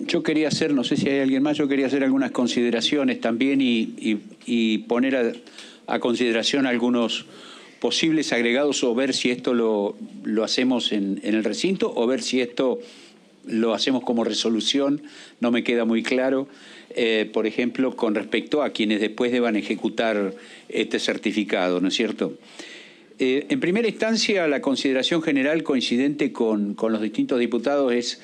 yo quería hacer, no sé si hay alguien más, yo quería hacer algunas consideraciones también y poner a consideración algunos posibles agregados, o ver si esto lo hacemos en el recinto, o ver si esto lo hacemos como resolución. No me queda muy claro, por ejemplo, con respecto a quienes después deban ejecutar este certificado, ¿no es cierto? En primera instancia, la consideración general coincidente con los distintos diputados es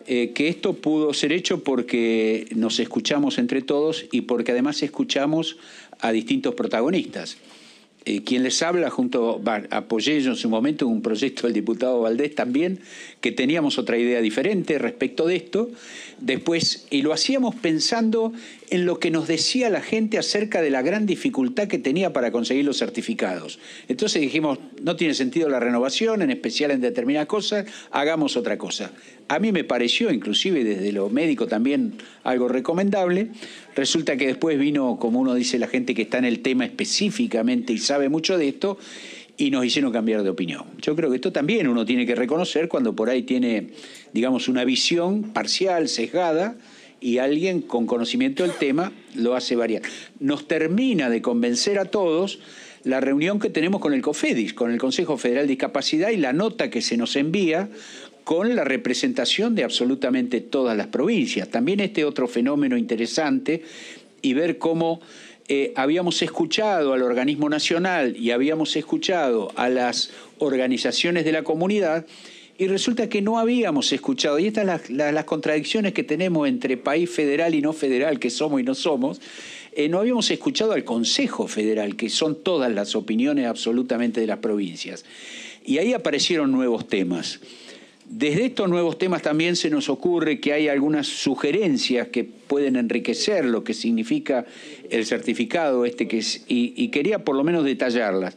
que esto pudo ser hecho porque nos escuchamos entre todos y porque además escuchamos a distintos protagonistas. Quien les habla, apoyé yo en su momento un proyecto del diputado Valdés también, que teníamos otra idea diferente respecto de esto, después, y lo hacíamos pensando en lo que nos decía la gente acerca de la gran dificultad que tenía para conseguir los certificados. Entonces dijimos, no tiene sentido la renovación, en especial en determinadas cosas, hagamos otra cosa. A mí me pareció, inclusive desde lo médico también, algo recomendable. Resulta que después vino, como uno dice, la gente que está en el tema específicamente y sabe mucho de esto, y nos hicieron cambiar de opinión. Yo creo que esto también uno tiene que reconocer cuando por ahí tiene, digamos, una visión parcial, sesgada, y alguien con conocimiento del tema lo hace variar. Nos termina de convencer a todos la reunión que tenemos con el COFEDIS, con el Consejo Federal de Discapacidad, y la nota que se nos envía con la representación de absolutamente todas las provincias. También otro fenómeno interesante, y ver cómo habíamos escuchado al organismo nacional y habíamos escuchado a las organizaciones de la comunidad, y resulta que no habíamos escuchado, y estas son las contradicciones que tenemos entre país federal y no federal, que somos y no somos, no habíamos escuchado al Consejo Federal, que son todas las opiniones absolutamente de las provincias. Y ahí aparecieron nuevos temas. Desde estos nuevos temas también se nos ocurre que hay algunas sugerencias que pueden enriquecer lo que significa el certificado y quería por lo menos detallarlas.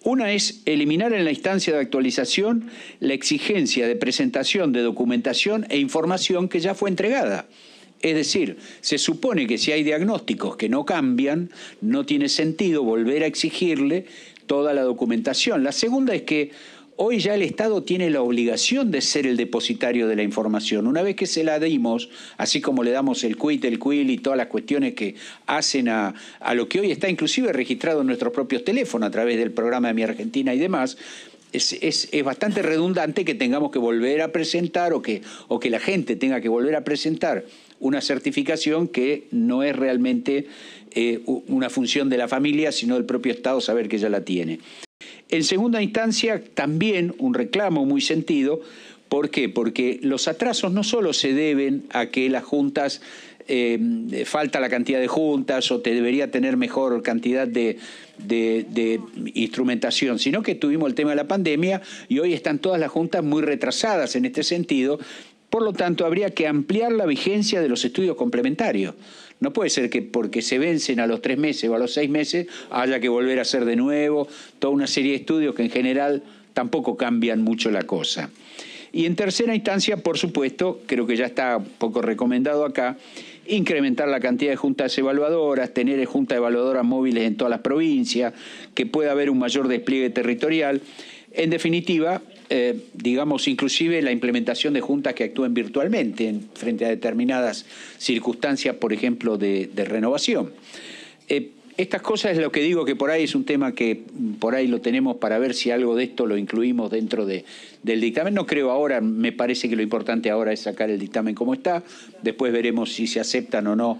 Una es eliminar en la instancia de actualización la exigencia de presentación de documentación e información que ya fue entregada. Es decir, se supone que si hay diagnósticos que no cambian, no tiene sentido volver a exigirle toda la documentación. La segunda es que hoy ya el Estado tiene la obligación de ser el depositario de la información. Una vez que se la dimos, así como le damos el quit, el quil y todas las cuestiones que hacen a lo que hoy está inclusive registrado en nuestros propios teléfonos a través del programa de Mi Argentina y demás, es bastante redundante que tengamos que volver a presentar o que la gente tenga que volver a presentar una certificación que no es realmente una función de la familia, sino del propio Estado saber que ya la tiene. En segunda instancia, también un reclamo muy sentido. ¿Por qué? Porque los atrasos no solo se deben a que las juntas, falta la cantidad de juntas o te debería tener mejor cantidad de instrumentación, sino que tuvimos el tema de la pandemia y hoy están todas las juntas muy retrasadas en este sentido. Por lo tanto, habría que ampliar la vigencia de los estudios complementarios. No puede ser que porque se vencen a los 3 meses o a los 6 meses haya que volver a hacer de nuevo toda una serie de estudios que en general tampoco cambian mucho la cosa. Y en tercera instancia, por supuesto, creo que ya está un poco recomendado acá, incrementar la cantidad de juntas evaluadoras, tener juntas evaluadoras móviles en todas las provincias, que pueda haber un mayor despliegue territorial. En definitiva, digamos, inclusive la implementación de juntas que actúen virtualmente frente a determinadas circunstancias, por ejemplo, de renovación. Estas cosas es lo que digo, que por ahí es un tema que por ahí lo tenemos para ver si algo de esto lo incluimos dentro del dictamen. No creo ahora, me parece que lo importante ahora es sacar el dictamen como está. Después veremos si se aceptan o no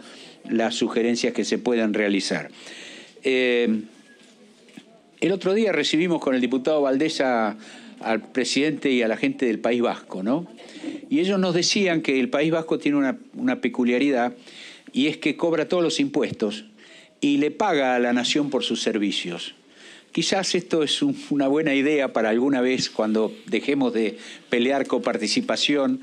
las sugerencias que se puedan realizar. El otro día recibimos con el diputado Valdés al presidente y a la gente del País Vasco, ¿no? Y ellos nos decían que el País Vasco tiene una peculiaridad, y es que cobra todos los impuestos y le paga a la nación por sus servicios. Quizás esto es una buena idea para alguna vez, cuando dejemos de pelear coparticipación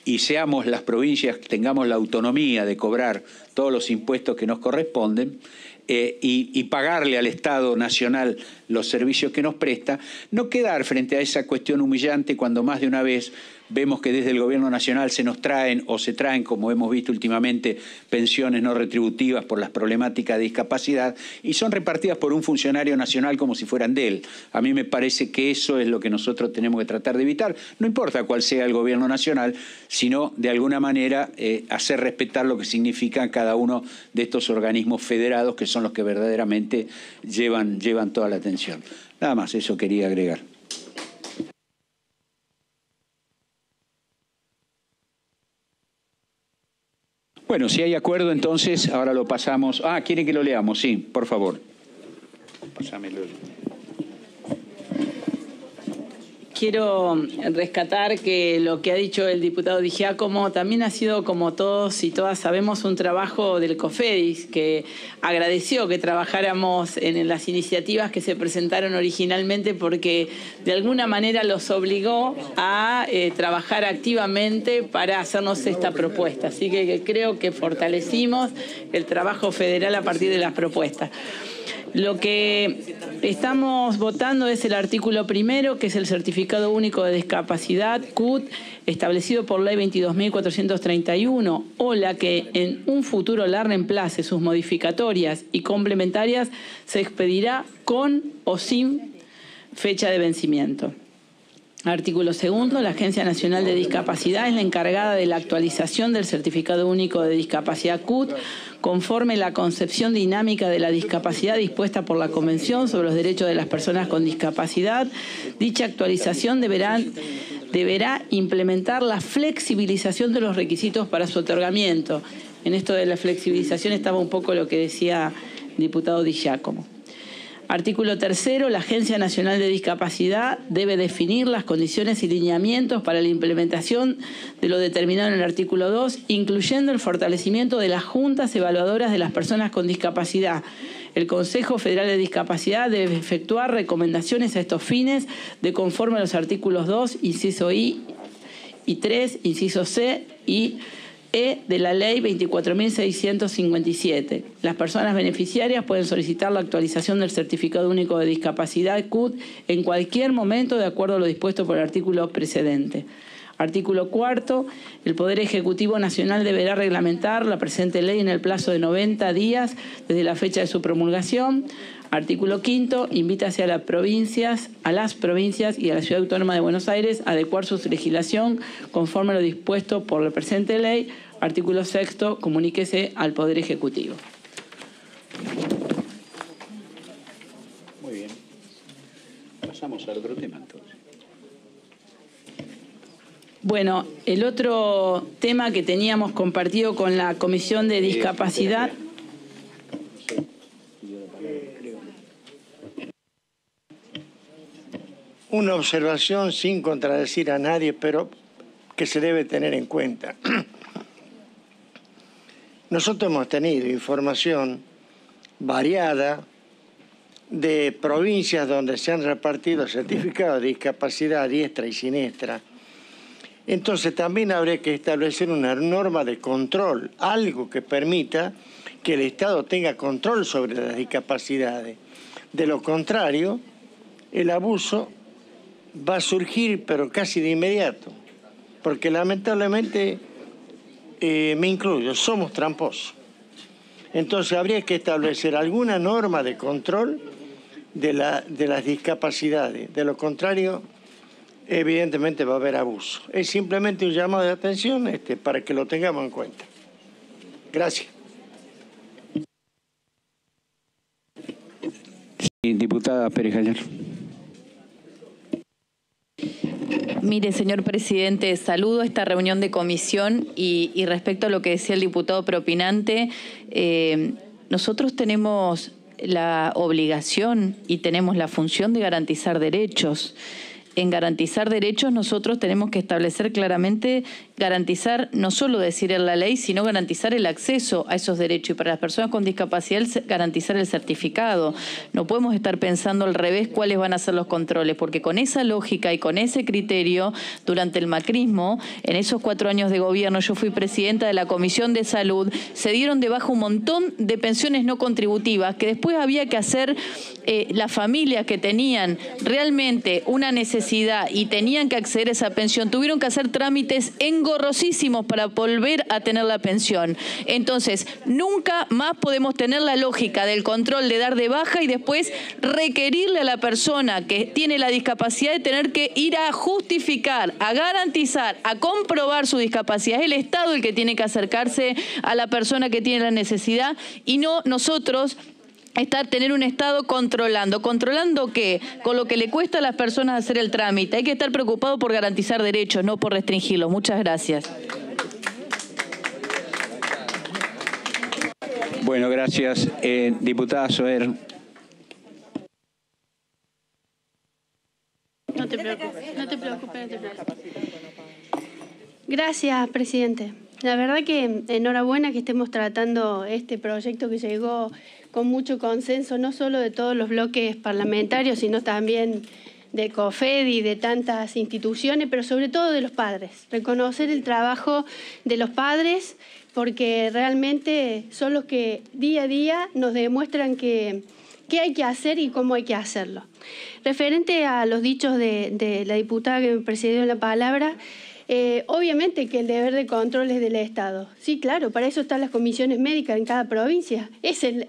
y seamos las provincias, tengamos la autonomía de cobrar todos los impuestos que nos corresponden, y pagarle al Estado Nacional los servicios que nos presta, no quedar frente a esa cuestión humillante cuando más de una vez vemos que desde el Gobierno Nacional se nos traen o se traen, como hemos visto últimamente, pensiones no retributivas por las problemáticas de discapacidad y son repartidas por un funcionario nacional como si fueran de él. A mí me parece que eso es lo que nosotros tenemos que tratar de evitar. No importa cuál sea el Gobierno Nacional, sino de alguna manera hacer respetar lo que significa cada uno de estos organismos federados, que son los que verdaderamente llevan toda la atención. Nada más, eso quería agregar. Bueno, si hay acuerdo, entonces ahora lo pasamos. ¿Quieren que lo leamos? Sí, por favor. Pásamelo. Quiero rescatar que lo que ha dicho el diputado Di Giacomo también ha sido, como todos y todas sabemos, un trabajo del COFEDIS, que agradeció que trabajáramos en las iniciativas que se presentaron originalmente, porque de alguna manera los obligó a trabajar activamente para hacernos esta propuesta. Así que creo que fortalecimos el trabajo federal a partir de las propuestas. Lo que estamos votando es el artículo primero, que es el Certificado Único de Discapacidad, CUT, establecido por Ley 22.431, o la que en un futuro la reemplace, sus modificatorias y complementarias, se expedirá con o sin fecha de vencimiento. Artículo segundo, la Agencia Nacional de Discapacidad es la encargada de la actualización del Certificado Único de Discapacidad CUT, conforme la concepción dinámica de la discapacidad dispuesta por la Convención sobre los Derechos de las Personas con Discapacidad. Dicha actualización deberá implementar la flexibilización de los requisitos para su otorgamiento. En esto de la flexibilización estaba un poco lo que decía el diputado Di Giacomo. Artículo tercero, la Agencia Nacional de Discapacidad debe definir las condiciones y lineamientos para la implementación de lo determinado en el artículo 2, incluyendo el fortalecimiento de las juntas evaluadoras de las personas con discapacidad. El Consejo Federal de Discapacidad debe efectuar recomendaciones a estos fines de conforme a los artículos 2, inciso I y 3, inciso C y E de la Ley 24.657. Las personas beneficiarias pueden solicitar la actualización del Certificado Único de Discapacidad CUT en cualquier momento de acuerdo a lo dispuesto por el artículo precedente. Artículo cuarto, el Poder Ejecutivo Nacional deberá reglamentar la presente ley en el plazo de 90 días desde la fecha de su promulgación. Artículo quinto, invítase a las provincias y a la Ciudad Autónoma de Buenos Aires a adecuar su legislación conforme a lo dispuesto por la presente ley. Artículo sexto, comuníquese al Poder Ejecutivo. Muy bien. Pasamos al otro tema entonces. Bueno, el otro tema que teníamos compartido con la Comisión de Discapacidad... Una observación sin contradecir a nadie, pero que se debe tener en cuenta. Nosotros hemos tenido información variada de provincias donde se han repartido certificados de discapacidad a diestra y siniestra. Entonces también habría que establecer una norma de control, algo que permita que el Estado tenga control sobre las discapacidades. De lo contrario, el abuso va a surgir, pero casi de inmediato, porque lamentablemente me incluyo, somos tramposos. Entonces habría que establecer alguna norma de control de las discapacidades. De lo contrario, evidentemente va a haber abuso. Es simplemente un llamado de atención para que lo tengamos en cuenta. Gracias. Diputada Pérez Gallar. Mire, señor presidente, saludo a esta reunión de comisión y respecto a lo que decía el diputado propinante, nosotros tenemos la obligación y tenemos la función de garantizar derechos. En garantizar derechos nosotros tenemos que establecer claramente, garantizar, no solo decir en la ley, sino garantizar el acceso a esos derechos. Y para las personas con discapacidad, garantizar el certificado. No podemos estar pensando al revés cuáles van a ser los controles, porque con esa lógica y con ese criterio, durante el macrismo, en esos 4 años de gobierno, yo fui presidenta de la Comisión de Salud, se dieron de baja un montón de pensiones no contributivas, que después había que hacer las familias que tenían realmente una necesidad y tenían que acceder a esa pensión, tuvieron que hacer trámites engorrosísimos para volver a tener la pensión. Entonces, nunca más podemos tener la lógica del control de dar de baja y después requerirle a la persona que tiene la discapacidad de tener que ir a justificar, a garantizar, a comprobar su discapacidad. Es el Estado el que tiene que acercarse a la persona que tiene la necesidad y no nosotros tener un Estado controlando. ¿Controlando qué? Con lo que le cuesta a las personas hacer el trámite. Hay que estar preocupado por garantizar derechos, no por restringirlos. Muchas gracias. Bueno, gracias. Diputada Soer. No te preocupes, no te preocupes, no te preocupes. Gracias, presidente. La verdad que enhorabuena que estemos tratando este proyecto que llegó con mucho consenso, no solo de todos los bloques parlamentarios, sino también de COFEDI, de tantas instituciones, pero sobre todo de los padres. Reconocer el trabajo de los padres, porque realmente son los que día a día nos demuestran qué hay que hacer y cómo hay que hacerlo. Referente a los dichos de la diputada que me precedió en la palabra, obviamente que el deber de control es del Estado. Sí, claro, para eso están las comisiones médicas en cada provincia. Es el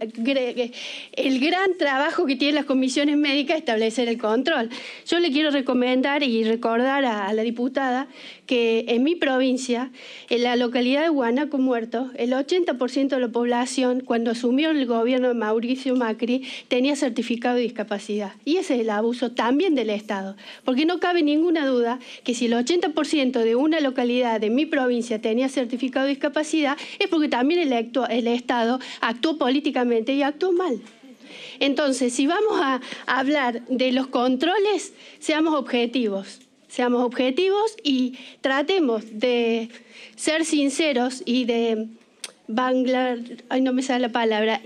gran trabajo que tienen las comisiones médicas, establecer el control. Yo le quiero recomendar y recordar a la diputada que en mi provincia, en la localidad de Guanaco Muerto, el 80% de la población, cuando asumió el gobierno de Mauricio Macri, tenía certificado de discapacidad. Y ese es el abuso también del Estado. Porque no cabe ninguna duda que si el 80% de una localidad de mi provincia tenía certificado de discapacidad, es porque también el Estado actuó políticamente y actuó mal. Entonces, si vamos a hablar de los controles, seamos objetivos y tratemos de ser sinceros y de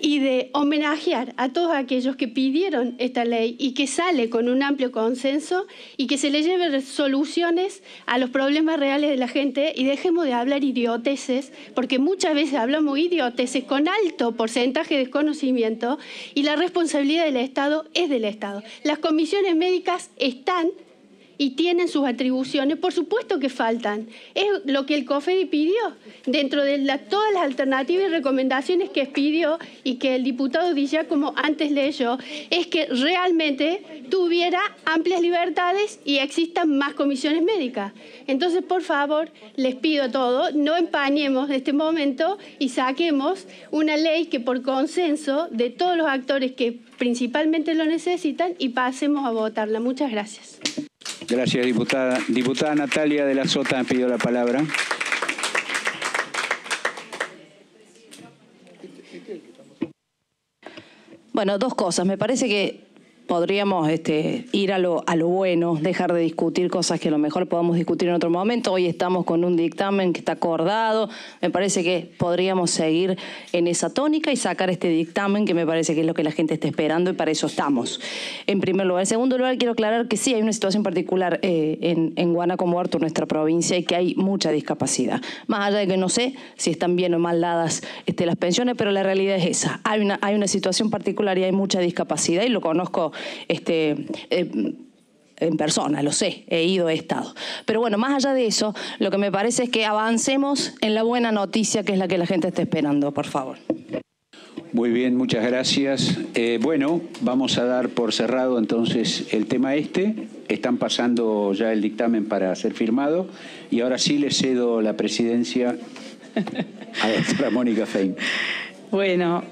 y de homenajear a todos aquellos que pidieron esta ley y que sale con un amplio consenso y que se le lleven soluciones a los problemas reales de la gente y dejemos de hablar idioteces, porque muchas veces hablamos idioteces con alto porcentaje de desconocimiento y la responsabilidad del Estado es del Estado. Las comisiones médicas están y tienen sus atribuciones, por supuesto que faltan. Es lo que el COFEDI pidió, dentro de todas las alternativas y recomendaciones que pidió y que el diputado Di Giacomo antes leyó, es que realmente tuviera amplias libertades y existan más comisiones médicas. Entonces, por favor, les pido a todos, no empañemos este momento y saquemos una ley que por consenso de todos los actores que principalmente lo necesitan y pasemos a votarla. Muchas gracias. Gracias, diputada. Diputada Natalia de la Sota me pidió la palabra. Bueno, dos cosas. Me parece que podríamos ir a lo bueno, dejar de discutir cosas que a lo mejor podamos discutir en otro momento. Hoy estamos con un dictamen que está acordado. Me parece que podríamos seguir en esa tónica y sacar este dictamen, que me parece que es lo que la gente está esperando y para eso estamos, en primer lugar. En segundo lugar, quiero aclarar que sí hay una situación particular en Guanaco Muerto, nuestra provincia, y que hay mucha discapacidad. Más allá de que no sé si están bien o mal dadas las pensiones, pero la realidad es esa. Hay una situación particular y hay mucha discapacidad y lo conozco en persona, lo sé, he ido, he estado. Pero bueno, más allá de eso, lo que me parece es que avancemos en la buena noticia, que es la que la gente está esperando, por favor. Muy bien, muchas gracias. Bueno, vamos a dar por cerrado entonces el tema este. Están pasando ya el dictamen para ser firmado y ahora sí le cedo la presidencia a la doctora Mónica Fein. Bueno,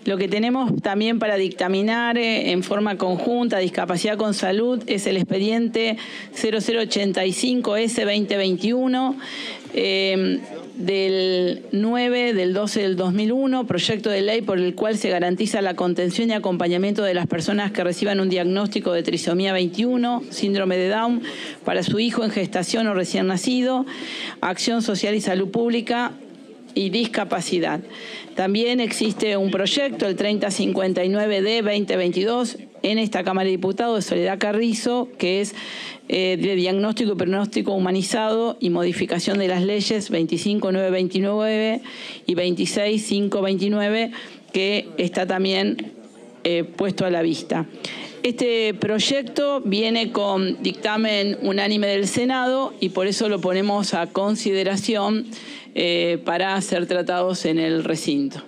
lo que tenemos también para dictaminar en forma conjunta Discapacidad con Salud es el expediente 0085S-2021 del 9 del 12 del 2001, proyecto de ley por el cual se garantiza la contención y acompañamiento de las personas que reciban un diagnóstico de trisomía 21, síndrome de Down, para su hijo en gestación o recién nacido, acción social y salud pública y discapacidad. También existe un proyecto, el 3059D-2022, en esta Cámara de Diputados de Soledad Carrizo, que es de diagnóstico y pronóstico humanizado y modificación de las leyes 25929 y 26529, que está también puesto a la vista. Este proyecto viene con dictamen unánime del Senado y por eso lo ponemos a consideración para ser tratados en el recinto.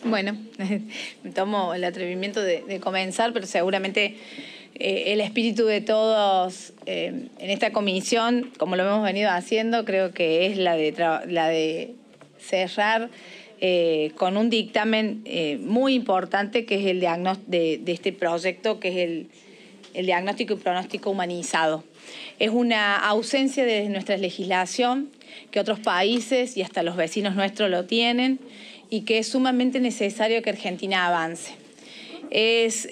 Bueno, me tomo el atrevimiento de comenzar, pero seguramente el espíritu de todos en esta comisión, como lo hemos venido haciendo, creo que es la de cerrar con un dictamen muy importante, que es el diagnóstico de este proyecto, que es el diagnóstico y pronóstico humanizado. Es una ausencia de nuestra legislación, que otros países y hasta los vecinos nuestros lo tienen, y que es sumamente necesario que Argentina avance. Es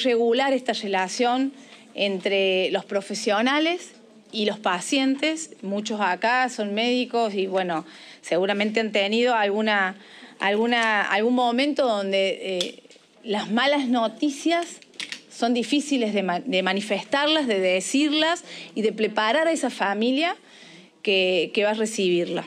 regular esta relación entre los profesionales y los pacientes. Muchos acá son médicos y, bueno, seguramente han tenido algún momento donde las malas noticias son difíciles de manifestarlas, de decirlas y de preparar a esa familia que va a recibirla.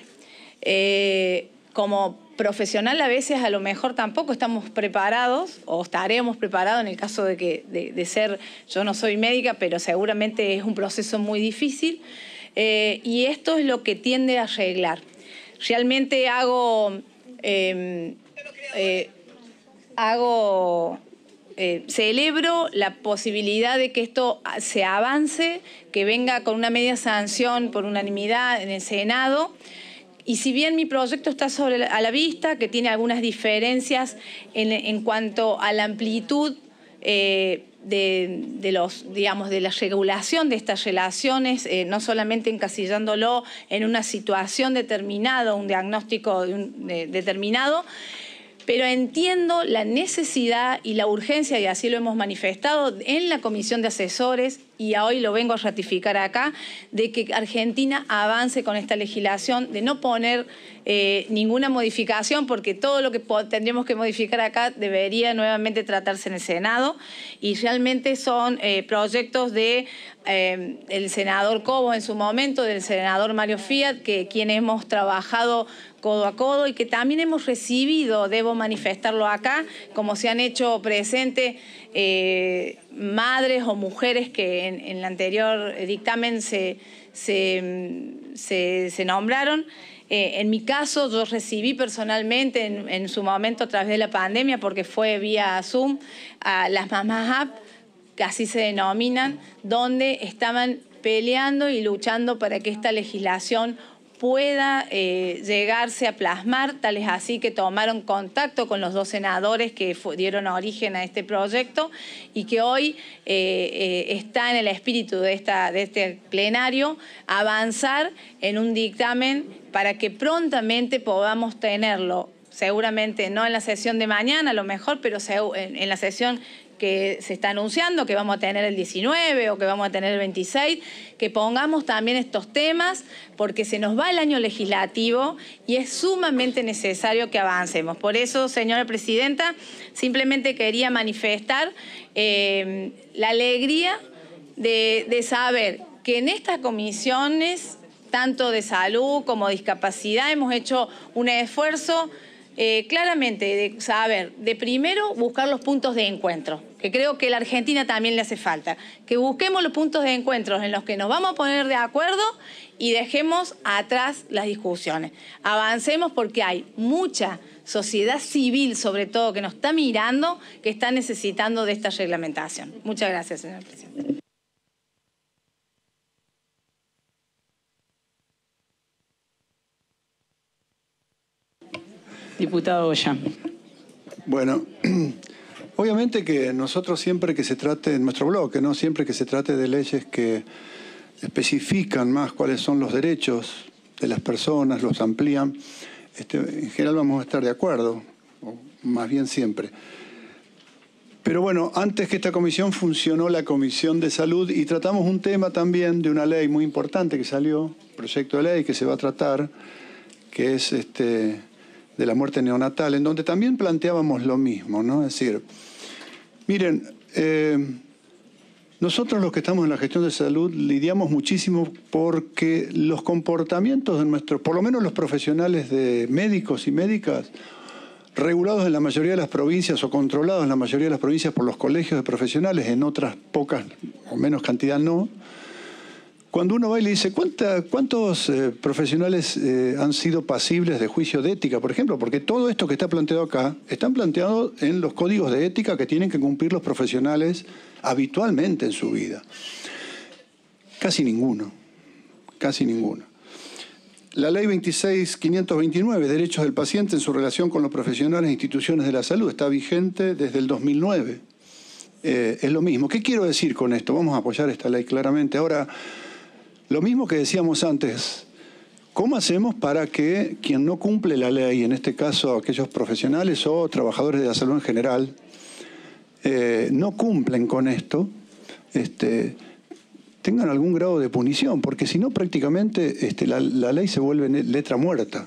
Como profesional a veces a lo mejor tampoco estamos preparados o estaremos preparados en el caso de ser, yo no soy médica, pero seguramente es un proceso muy difícil y esto es lo que tiende a arreglar. Realmente celebro la posibilidad de que esto se avance, que venga con una media sanción por unanimidad en el Senado. Y si bien mi proyecto está a la vista, que tiene algunas diferencias en cuanto a la amplitud de la regulación de estas relaciones, no solamente encasillándolo en una situación determinada, un diagnóstico determinado, pero entiendo la necesidad y la urgencia, y así lo hemos manifestado en la Comisión de Asesores, y hoy lo vengo a ratificar acá, de que Argentina avance con esta legislación, de no poner ninguna modificación, porque todo lo que tendríamos que modificar acá debería nuevamente tratarse en el Senado, y realmente son proyectos del senador Cobo en su momento, del senador Mario Fiat, quienes hemos trabajado codo a codo y que también hemos recibido, debo manifestarlo acá, como se han hecho presentes madres o mujeres que en el anterior dictamen se nombraron. En mi caso, yo recibí personalmente en su momento a través de la pandemia, porque fue vía Zoom, a las mamás app, que así se denominan, donde estaban peleando y luchando para que esta legislación pueda llegarse a plasmar, tal es así que tomaron contacto con los dos senadores que dieron origen a este proyecto y que hoy está en el espíritu de este plenario avanzar en un dictamen para que prontamente podamos tenerlo seguramente no en la sesión de mañana a lo mejor, pero en la sesión que se está anunciando, que vamos a tener el 19 o que vamos a tener el 26, que pongamos también estos temas, porque se nos va el año legislativo y es sumamente necesario que avancemos. Por eso, señora presidenta, simplemente quería manifestar la alegría de saber que en estas comisiones, tanto de salud como discapacidad, hemos hecho un esfuerzo claramente de saber, de primero buscar los puntos de encuentro, que creo que a la Argentina también le hace falta, que busquemos los puntos de encuentro en los que nos vamos a poner de acuerdo y dejemos atrás las discusiones. Avancemos porque hay mucha sociedad civil, sobre todo, que nos está mirando, que está necesitando de esta reglamentación. Muchas gracias, señor presidente. Diputado Goya. Bueno, obviamente que nosotros siempre que se trate, en nuestro bloque, ¿no? Siempre que se trate de leyes que especifican más cuáles son los derechos de las personas, los amplían, en general vamos a estar de acuerdo, o más bien siempre. Pero bueno, antes que esta comisión funcionó la Comisión de Salud y tratamos un tema también de una ley muy importante que salió, proyecto de ley que se va a tratar, que es de la muerte neonatal, en donde también planteábamos lo mismo, ¿no? Es decir, miren, nosotros los que estamos en la gestión de salud lidiamos muchísimo porque los comportamientos de nuestros, por lo menos los profesionales de médicos y médicas, regulados en la mayoría de las provincias o controlados en la mayoría de las provincias por los colegios de profesionales, en otras pocas o menos cantidad no. Cuando uno va y le dice, ¿cuántos profesionales han sido pasibles de juicio de ética, por ejemplo? Porque todo esto que está planteado acá, están planteados en los códigos de ética que tienen que cumplir los profesionales habitualmente en su vida. Casi ninguno, casi ninguno. La ley 26.529, Derechos del Paciente en su relación con los profesionales e instituciones de la salud, está vigente desde el 2009. Es lo mismo. ¿Qué quiero decir con esto? Vamos a apoyar esta ley claramente. Ahora, lo mismo que decíamos antes, ¿cómo hacemos para que quien no cumple la ley, en este caso aquellos profesionales o trabajadores de la salud en general, no cumplen con esto, tengan algún grado de punición? Porque si no, prácticamente la ley se vuelve letra muerta.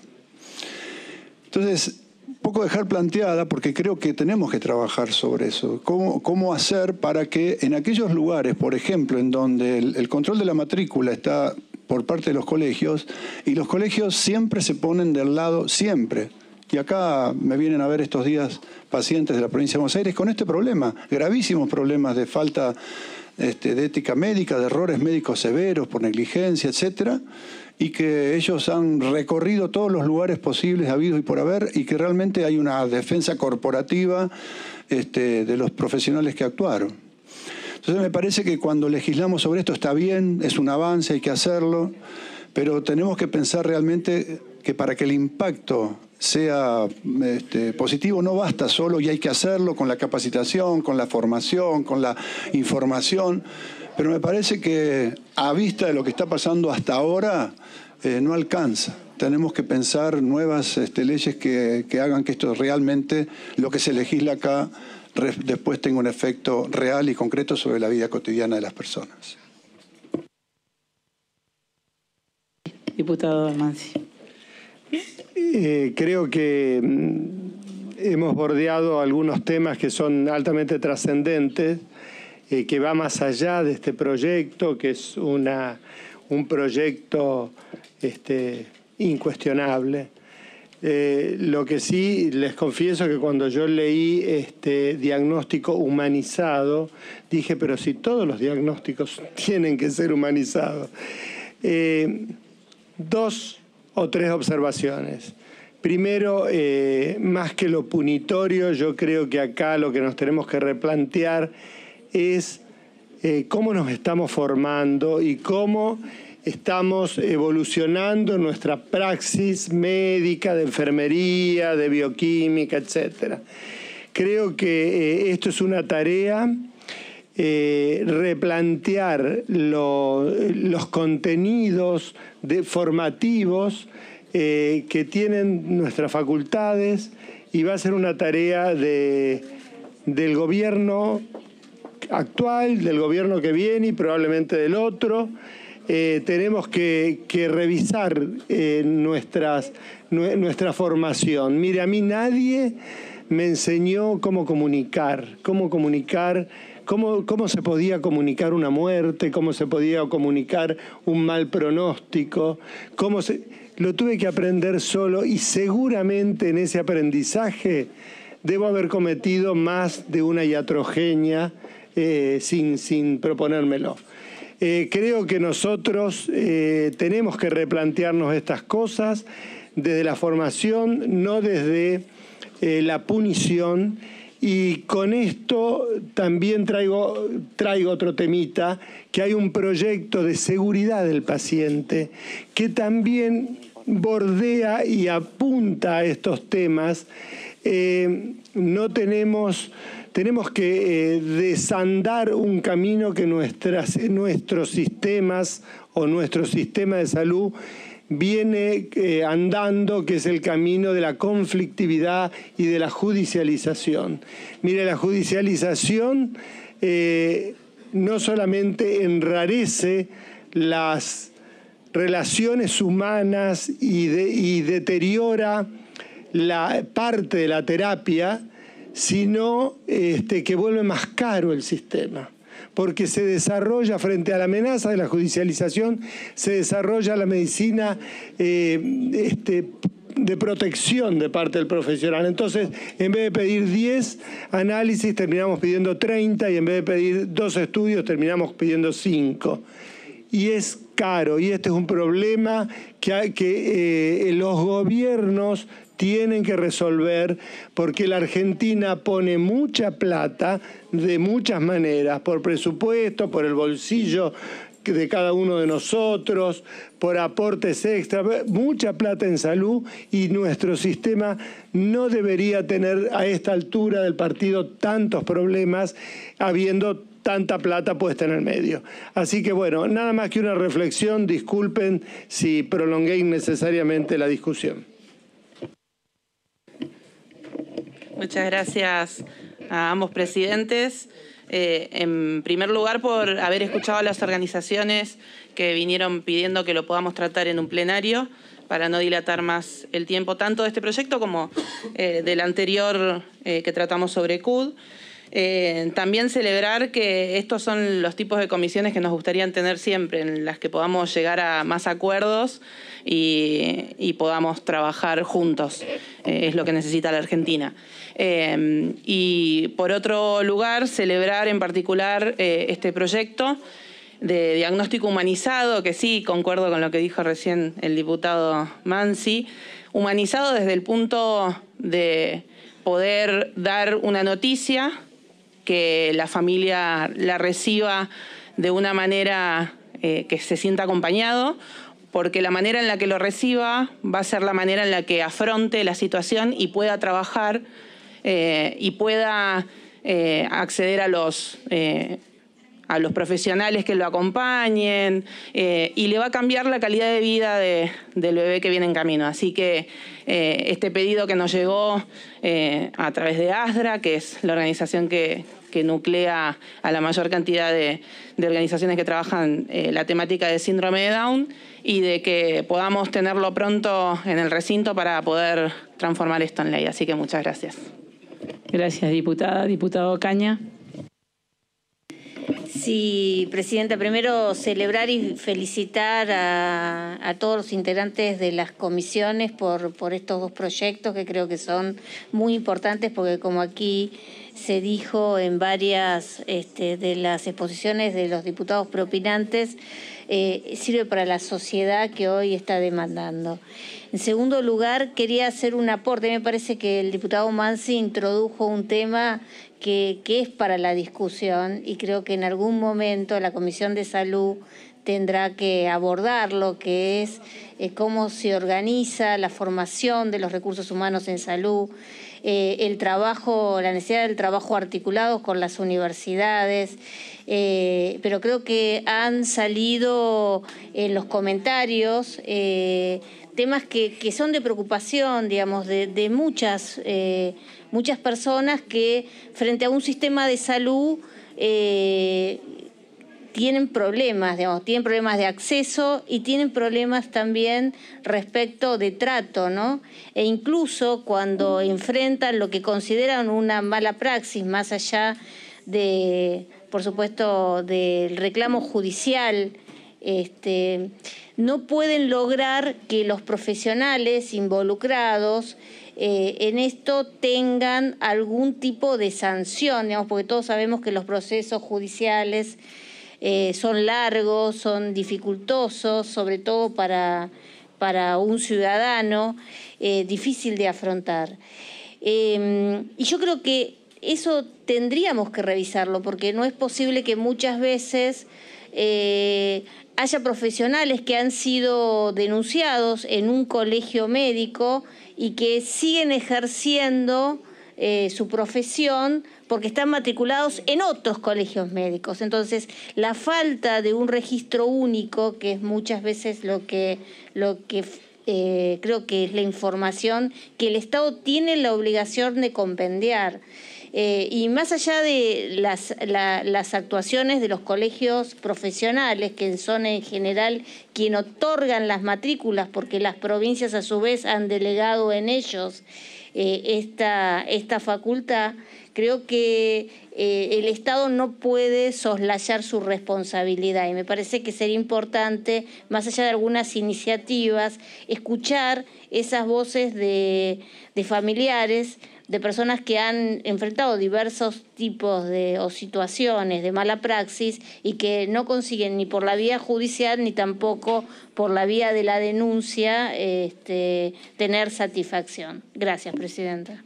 Entonces, un poco dejar planteada, porque creo que tenemos que trabajar sobre eso. ¿Cómo hacer para que en aquellos lugares, por ejemplo, en donde el control de la matrícula está por parte de los colegios, y los colegios siempre se ponen del lado, siempre. Y acá me vienen a ver estos días pacientes de la provincia de Buenos Aires con este problema, gravísimos problemas de falta de ética médica, de errores médicos severos por negligencia, etcétera, y que ellos han recorrido todos los lugares posibles, habidos y por haber, y que realmente hay una defensa corporativa de los profesionales que actuaron. Entonces me parece que cuando legislamos sobre esto está bien, es un avance, hay que hacerlo, pero tenemos que pensar realmente que para que el impacto sea positivo no basta solo, y hay que hacerlo con la capacitación, con la formación, con la información. Pero me parece que a vista de lo que está pasando hasta ahora, no alcanza. Tenemos que pensar nuevas leyes que hagan que esto realmente, lo que se legisla acá, después tenga un efecto real y concreto sobre la vida cotidiana de las personas. Diputado Mansi. Creo que hemos bordeado algunos temas que son altamente trascendentes, que va más allá de este proyecto, que es un proyecto incuestionable. Lo que sí les confieso que cuando yo leí este diagnóstico humanizado, dije, pero si todos los diagnósticos tienen que ser humanizados. 2 o 3 observaciones. Primero, más que lo punitorio, yo creo que acá lo que nos tenemos que replantear es cómo nos estamos formando y cómo estamos evolucionando nuestra praxis médica, de enfermería, de bioquímica, etc. Creo que esto es una tarea, replantear los contenidos formativos que tienen nuestras facultades y va a ser una tarea del gobierno actual, del gobierno que viene y probablemente del otro. Tenemos que revisar nuestra formación. Mire, a mí nadie me enseñó cómo se podía comunicar una muerte, cómo se podía comunicar un mal pronóstico, lo tuve que aprender solo y seguramente en ese aprendizaje debo haber cometido más de una iatrogenia sin proponérmelo. Creo que nosotros tenemos que replantearnos estas cosas desde la formación, no desde la punición. Y con esto también traigo otro temita, que hay un proyecto de seguridad del paciente que también bordea y apunta a estos temas. Tenemos que desandar un camino que nuestros sistemas o nuestro sistema de salud viene andando, que es el camino de la conflictividad y de la judicialización. Mire, la judicialización no solamente enrarece las relaciones humanas y deteriora la parte de la terapia, sino que vuelve más caro el sistema. Porque se desarrolla, frente a la amenaza de la judicialización, se desarrolla la medicina de protección de parte del profesional. Entonces, en vez de pedir 10 análisis, terminamos pidiendo 30, y en vez de pedir 2 estudios, terminamos pidiendo 5. Y es caro, y este es un problema que los gobiernos tienen que resolver, porque la Argentina pone mucha plata de muchas maneras, por presupuesto, por el bolsillo de cada uno de nosotros, por aportes extra, mucha plata en salud, y nuestro sistema no debería tener a esta altura del partido tantos problemas, habiendo tanta plata puesta en el medio. Así que bueno, nada más que una reflexión, disculpen si prolongué innecesariamente la discusión. Muchas gracias a ambos presidentes. En primer lugar, por haber escuchado a las organizaciones que vinieron pidiendo que lo podamos tratar en un plenario para no dilatar más el tiempo, tanto de este proyecto como del anterior que tratamos sobre CUD. También celebrar que estos son los tipos de comisiones que nos gustaría tener siempre, en las que podamos llegar a más acuerdos y podamos trabajar juntos. Es lo que necesita la Argentina. Y por otro lugar, celebrar en particular este proyecto de diagnóstico humanizado, que sí, concuerdo con lo que dijo recién el diputado Mansi, humanizado desde el punto de poder dar una noticia, que la familia la reciba de una manera que se sienta acompañado, porque la manera en la que lo reciba va a ser la manera en la que afronte la situación y pueda trabajar y pueda acceder a los profesionales que lo acompañen, y le va a cambiar la calidad de vida del bebé que viene en camino. Así que este pedido que nos llegó a través de ASDRA, que es la organización que nuclea a la mayor cantidad de organizaciones que trabajan la temática de síndrome de Down, y de que podamos tenerlo pronto en el recinto para poder transformar esto en ley. Así que muchas gracias. Gracias, diputada. Diputado Caña. Sí, Presidenta, primero celebrar y felicitar a todos los integrantes de las comisiones por estos 2 proyectos, que creo que son muy importantes, porque como aquí se dijo en varias de las exposiciones de los diputados propinantes, sirve para la sociedad que hoy está demandando. En segundo lugar, quería hacer un aporte. Me parece que el diputado Mansi introdujo un tema que es para la discusión, y creo que en algún momento la Comisión de Salud tendrá que abordarlo, que es cómo se organiza la formación de los recursos humanos en salud, el trabajo, la necesidad del trabajo articulado con las universidades, pero creo que han salido en los comentarios temas que son de preocupación, digamos, de muchas personas que frente a un sistema de salud tienen problemas, digamos, tienen problemas de acceso y tienen problemas también respecto de trato, ¿no? E incluso cuando enfrentan lo que consideran una mala praxis, más allá de, por supuesto, del reclamo judicial, no pueden lograr que los profesionales involucrados en esto tengan algún tipo de sanción, digamos, porque todos sabemos que los procesos judiciales son largos, son dificultosos, sobre todo para un ciudadano, difícil de afrontar. Y yo creo que eso tendríamos que revisarlo, porque no es posible que muchas veces haya profesionales que han sido denunciados en un colegio médico y que siguen ejerciendo su profesión porque están matriculados en otros colegios médicos. Entonces, la falta de un registro único, que es muchas veces lo que creo que es la información que el Estado tiene la obligación de compendiar. Y más allá de las actuaciones de los colegios profesionales, que son en general quien otorgan las matrículas, porque las provincias a su vez han delegado en ellos esta facultad, creo que el Estado no puede soslayar su responsabilidad y me parece que sería importante, más allá de algunas iniciativas, escuchar esas voces de familiares, de personas que han enfrentado diversos tipos o situaciones de mala praxis y que no consiguen ni por la vía judicial ni tampoco por la vía de la denuncia tener satisfacción. Gracias, Presidenta.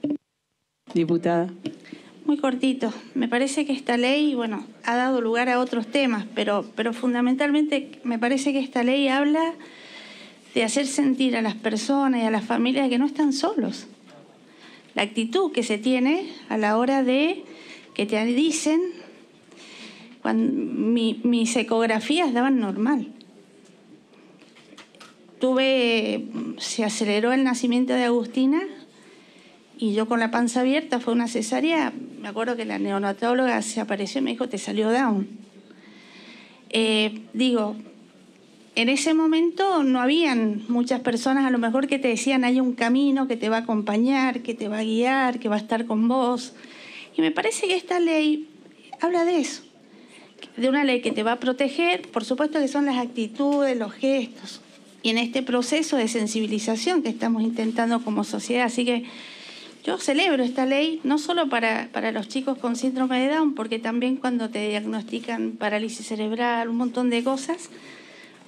Diputada. Muy cortito. Me parece que esta ley, bueno, ha dado lugar a otros temas, pero fundamentalmente me parece que esta ley habla de hacer sentir a las personas y a las familias que no están solos. La actitud que se tiene a la hora de que te dicen, cuando mis ecografías daban normal. Se aceleró el nacimiento de Agustina y yo con la panza abierta, fue una cesárea. Me acuerdo que la neonatóloga se apareció y me dijo, te salió Down. En ese momento no habían muchas personas a lo mejor que te decían hay un camino que te va a acompañar, que te va a guiar, que va a estar con vos. Y me parece que esta ley habla de eso, de una ley que te va a proteger, por supuesto que son las actitudes, los gestos, y en este proceso de sensibilización que estamos intentando como sociedad. Así que yo celebro esta ley, no solo para los chicos con síndrome de Down, porque también cuando te diagnostican parálisis cerebral, un montón de cosas,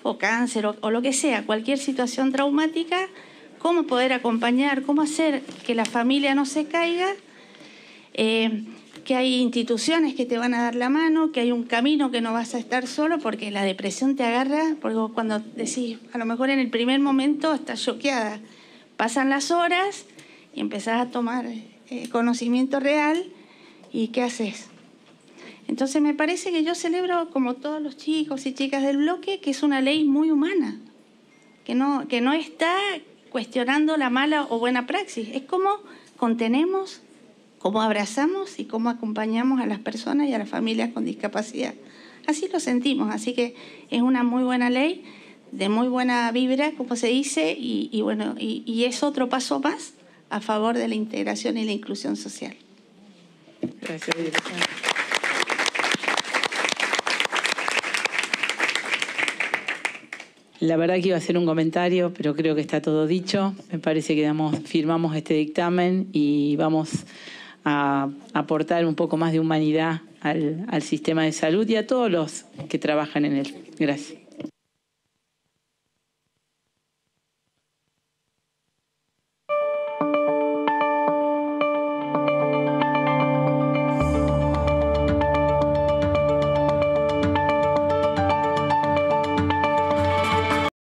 o cáncer, o lo que sea, cualquier situación traumática, cómo poder acompañar, cómo hacer que la familia no se caiga, que hay instituciones que te van a dar la mano, que hay un camino que no vas a estar solo, porque la depresión te agarra, porque cuando decís, a lo mejor en el primer momento estás choqueada, pasan las horas y empezás a tomar conocimiento real, ¿y qué haces? Entonces me parece que yo celebro, como todos los chicos y chicas del bloque, que es una ley muy humana, que no está cuestionando la mala o buena praxis, es cómo contenemos, cómo abrazamos y cómo acompañamos a las personas y a las familias con discapacidad. Así lo sentimos, así que es una muy buena ley, de muy buena vibra, como se dice, y es otro paso más a favor de la integración y la inclusión social. Gracias, diputada. La verdad que iba a hacer un comentario, pero creo que está todo dicho. Me parece que firmamos este dictamen y vamos a aportar un poco más de humanidad al sistema de salud y a todos los que trabajan en él. Gracias.